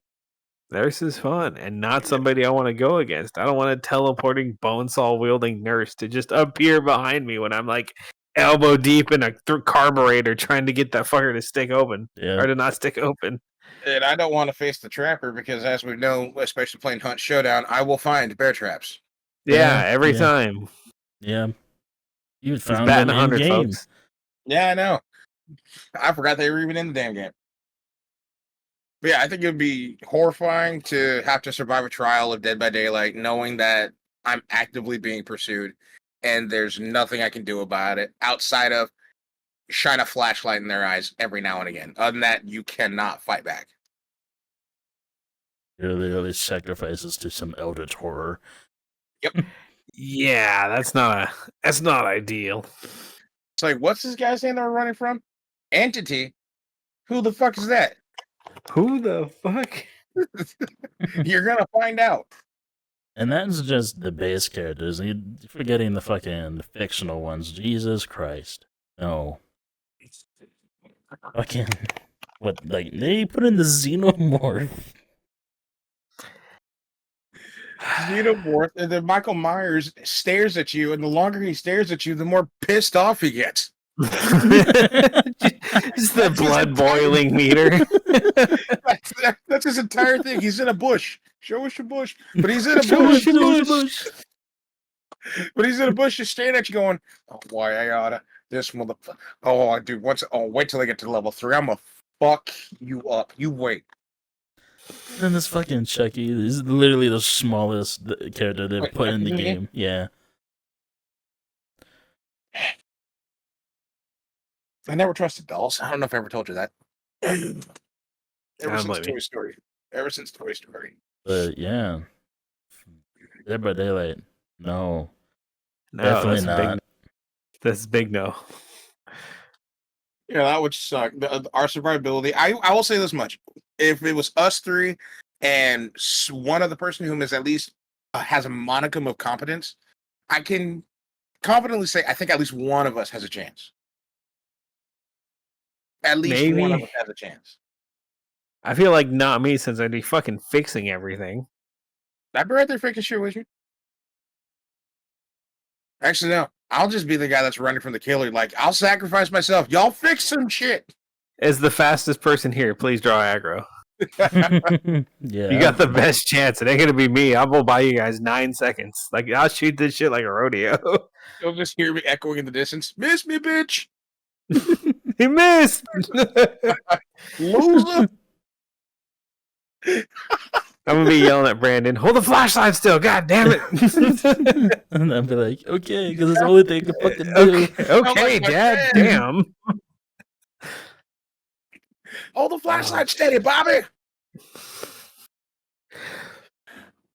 Nurse is fun and not somebody I want to go against. I don't want a teleporting bone saw wielding nurse to just appear behind me when I'm like elbow deep in a carburetor trying to get that fucker to stick open Yeah. or to not stick open. And I don't want to face the trapper because, as we know, especially playing Hunt Showdown, I will find bear traps. Yeah, Yeah, every yeah. time. Yeah. You He's found batting them in 100, game. folks. Yeah, I know. I forgot they were even in the damn game. But yeah, I think it would be horrifying to have to survive a trial of Dead by Daylight, knowing that I'm actively being pursued and there's nothing I can do about it outside of shine a flashlight in their eyes every now and again. Other than that, you cannot fight back. You're literally sacrifices to some eldritch horror. Yeah, that's not ideal. It's like, what's this guy's name that we're running from? Entity? Who the fuck is that? Who the fuck? You're gonna find out. And that's just the base characters. You're forgetting the fucking fictional ones. Jesus Christ. No. Fucking. What, like, they put in the xenomorph. Xenomorph, and then Michael Myers stares at you, and the longer he stares at you, the more pissed off he gets. Just the blood boiling meter. That's his entire thing. He's in a bush. Show us your bush. But he's in a Show us bush. bush. But he's in a bush just staring at you going, oh, why I oughta. This motherfucker. Oh, dude, wait till I get to level 3. I'm gonna fuck you up. You wait. And this fucking Chucky is literally the smallest character they've put in the game. Yeah. I never trusted dolls. I don't know if I ever told you that. Ever since maybe. Toy Story. Ever since Toy Story. But yeah. Dead by Daylight. No. No, Definitely that's not. That's big no. Yeah, that would suck. Our survivability. I will say this much: if it was us three and one other person who is at least has a modicum of competence, I can confidently say I think at least one of us has a chance. At least one of us has a chance. I feel like not me since I'd be fucking fixing everything. I'd be right there fixing shit with you. Actually, no. I'll just be the guy that's running from the killer. Like, I'll sacrifice myself. Y'all fix some shit. As the fastest person here, please draw aggro. Yeah. You got the best chance. It ain't gonna be me. I'm gonna buy you guys 9 seconds. Like I'll shoot this shit like a rodeo. You'll just hear me echoing in the distance. Miss me, bitch. He missed. Loser. I'm gonna be yelling at Brandon, hold the flashlight still, god damn it. And I'd be like, okay, because it's the only thing I can fucking do. Okay, my Dad, friend. damn. Hold the flashlight steady, Bobby.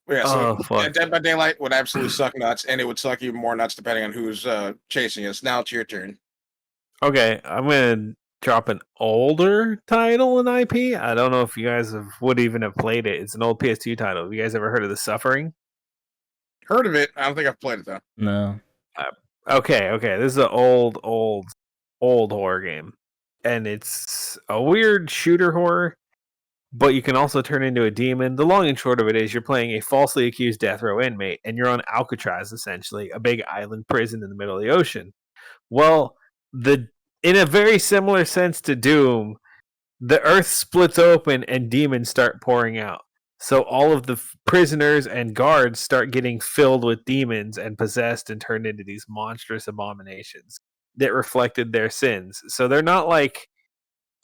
Yeah, so fuck. Dead by Daylight would absolutely suck nuts, and it would suck even more nuts depending on who's chasing us. Now it's your turn. Okay, I'm gonna drop an older title in IP. I don't know if you guys would even have played it. It's an old PS2 title. Have you guys ever heard of The Suffering? Heard of it? I don't think I've played it though. No. Okay. This is an old horror game, and it's a weird shooter horror. But you can also turn into a demon. The long and short of it is you're playing a falsely accused death row inmate, and you're on Alcatraz, essentially, a big island prison in the middle of the ocean. Well, in a very similar sense to Doom, the earth splits open and demons start pouring out. So all of the prisoners and guards start getting filled with demons and possessed and turned into these monstrous abominations that reflected their sins. So they're not like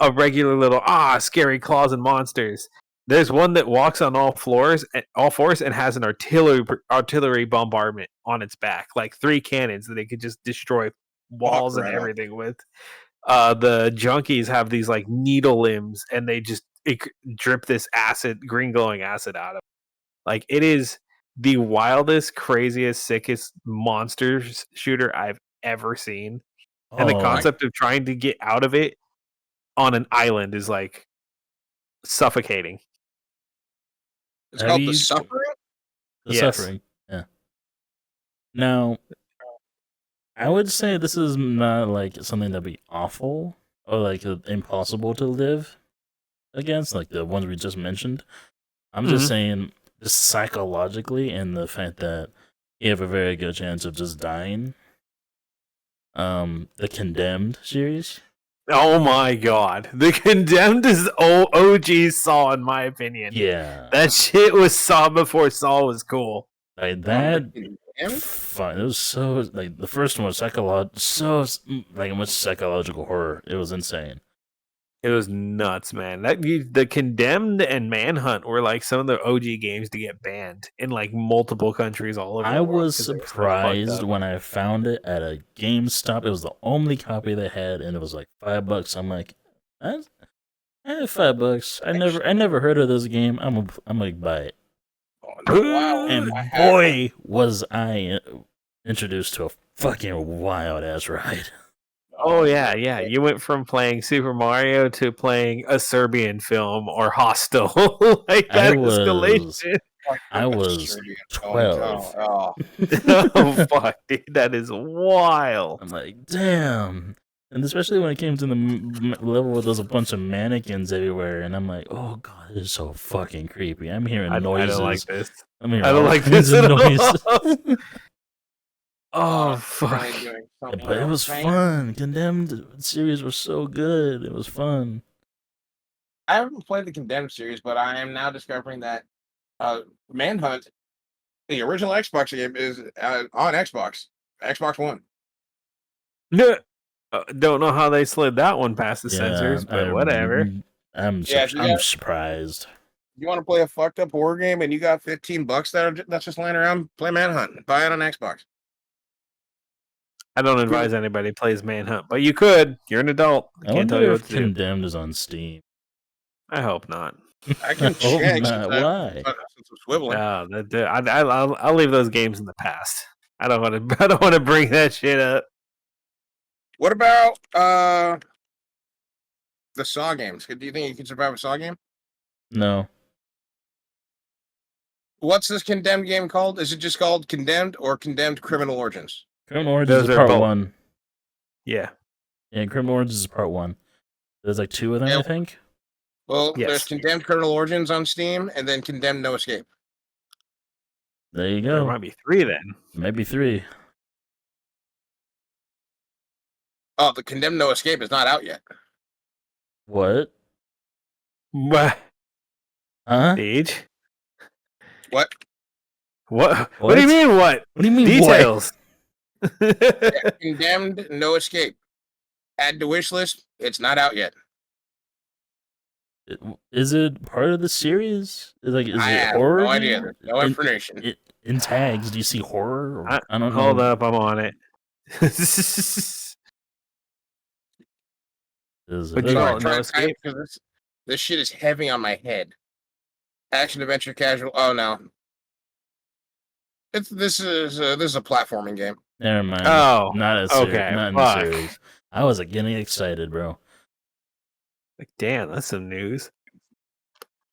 a regular little scary claws and monsters. There's one that walks on all fours and has an artillery bombardment on its back, like 3 cannons that it could just destroy walls and everything with. The junkies have these like needle limbs, and they just drip this green glowing acid out of it. Like, it is the wildest, craziest, sickest monster shooter I've ever seen. And the concept of trying to get out of it on an island is like suffocating. It's called The Suffering? The Suffering. Yeah. Now, I would say this is not like something that'd be awful or like impossible to live against, like the ones we just mentioned. I'm just saying, just psychologically, and the fact that you have a very good chance of just dying. The Condemned series. Oh my god. The Condemned is OG Saw, in my opinion. Yeah. That shit was Saw before Saw was cool. Like that. Fun. It was so like the first one was so like much psychological horror. It was insane. It was nuts, man. The Condemned and Manhunt were like some of the OG games to get banned in like multiple countries all over. I was surprised when I found it at a GameStop. It was the only copy they had, and it was like $5. I'm like, I have $5. I never heard of this game. I'm gonna buy it. Wow. And boy, was I introduced to a fucking wild ass ride. Oh yeah. You went from playing Super Mario to playing a Serbian film or Hostel. Like that escalation. I was 12. Oh fuck, dude, that is wild. I'm like, damn. And especially when it came to the level where there's a bunch of mannequins everywhere, and I'm like, oh god, this is so fucking creepy. I'm hearing noises. I don't like this. I'm hearing I don't like this at noises. Oh fuck! But it was fun. Condemned series was so good. It was fun. I haven't played the Condemned series, but I am now discovering that Manhunt, the original Xbox game, is on Xbox One. No, don't know how they slid that one past the censors, but whatever. I'm surprised. You want to play a fucked up horror game and you got $15 that's just laying around? Play Manhunt. Buy it on Xbox. I don't advise anybody plays Manhunt, but you could. You're an adult. I can't tell you what to do. Condemned is on Steam. I hope not. I can check. Why? I'll leave those games in the past. I don't want to bring that shit up. What about the Saw games? Do you think you can survive a Saw game? No. What's this Condemned game called? Is it just called Condemned or Condemned Criminal Origins? Criminal Origins is part 1. Yeah. Yeah, Criminal Origins is part 1. There's like 2 of them, I think. Well, there's Condemned Criminal Origins on Steam, and then Condemned No Escape. There you go. There might be 3 then. Maybe 3. Oh, the Condemned No Escape is not out yet. What? What? Huh? Age? What? What do you mean, what? What do you mean, details? Condemned No Escape. Add to wish list. It's not out yet. Is it part of the series? Like, is I it have horror? no idea. game? There's no information. In tags, do you see horror? Or, I don't Hold know. up, I'm on it. Is Would it? you Sorry, call Okay. it try no to type escape? because this shit is heavy on my head. Action, adventure, casual. Oh no, this is a platforming game. Never mind. Oh, Not a okay. not in the Fuck. series. I was getting excited, bro. Like, damn, that's some news.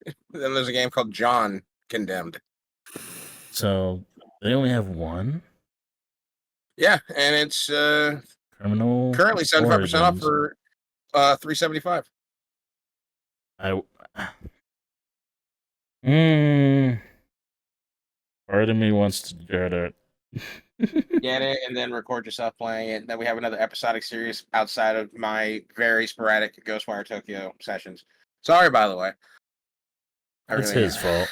Then there's a game called John Condemned. So they only have one Yeah, and it's criminal currently 75% off origins. for $375. I part of me wants to get it. Get it and then record yourself playing it. Then we have another episodic series outside of my very sporadic Ghostwire Tokyo sessions. Sorry, by the way. It's his fault.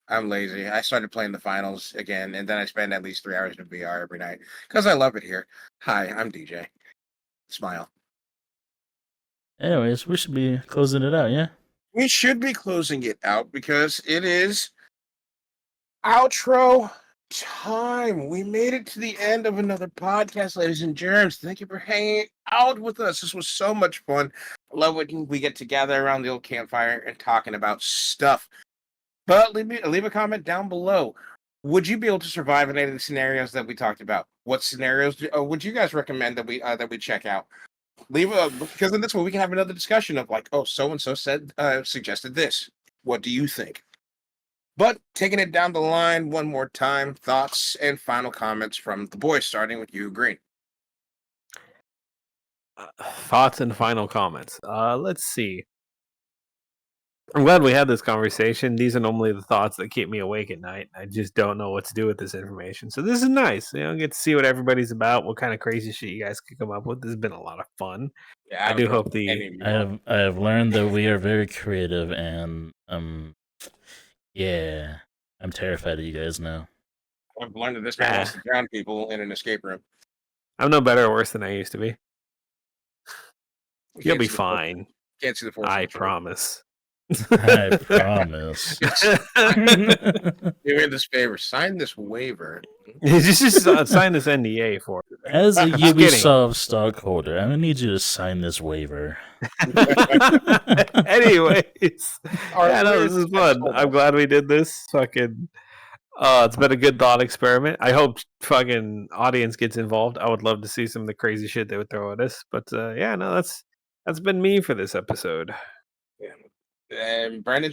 I'm lazy. I started playing the finals again, and then I spend at least 3 hours in VR every night because I love it here. Hi, I'm DJ. Smile. Anyways, we should be closing it out, yeah? We should be closing it out because it is outro time. We made it to the end of another podcast, ladies and germs. Thank you for hanging out with us. This was so much fun. I love when we get together around the old campfire and talking about stuff. But leave a comment down below. Would you be able to survive in any of the scenarios that we talked about? What scenarios would you guys recommend that we check out? Because in this one we can have another discussion of like, oh, so and so said suggested this. What do you think? But taking it down the line one more time, thoughts and final comments from the boys, starting with you, Green. Thoughts and final comments. Let's see. I'm glad we had this conversation. These are normally the thoughts that keep me awake at night. I just don't know what to do with this information. So this is nice. Get to see what everybody's about, what kind of crazy shit you guys could come up with. This has been a lot of fun. Yeah, I do hope the I have learned that we are very creative, and yeah, I'm terrified of you guys now. I've learned that this man wants to drown people in an escape room. I'm no better or worse than I used to be. You You'll can't be see the fine. Can't see the force. I promise. I promise. Do me this favor. Sign this waiver. Just sign this NDA for it. As a I'm just kidding. Ubisoft stockholder, I'm gonna need you to sign this waiver. Anyways, Our yeah, no, this is fun. I'm glad we did this. Fucking, it's been a good thought experiment. I hope fucking audience gets involved. I would love to see some of the crazy shit they would throw at us. But yeah, no, that's been me for this episode. And Brandon,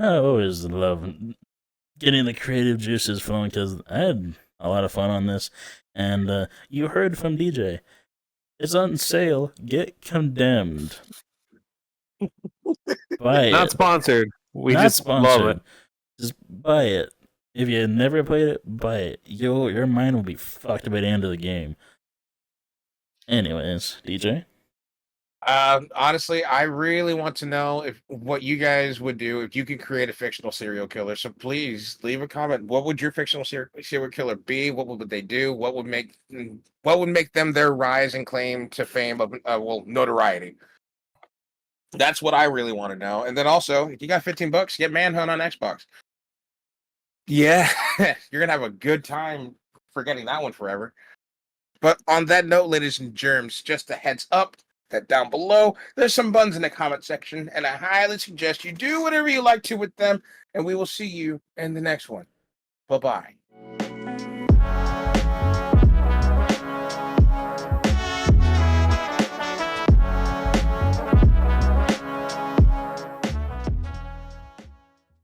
I always love getting the creative juices flowing because I had a lot of fun on this. And you heard from DJ. It's on sale. Get Condemned. Buy Not it. sponsored. We Not just sponsored. love it. Just buy it. If you never played it, buy it. Your mind will be fucked by the end of the game. Anyways, DJ? honestly, I really want to know what you guys would do if you could create a fictional serial killer. So please leave a comment. What would your fictional serial killer be? What would they do? What would make them their rise and claim to fame of notoriety? That's what I really want to know. And then also, if you got $15, get Manhunt on Xbox. Yeah, you're gonna have a good time forgetting that one forever. But on that note, ladies and germs, just a heads up that down below, there's some buns in the comment section, and I highly suggest you do whatever you like to with them, and we will see you in the next one. Bye-bye.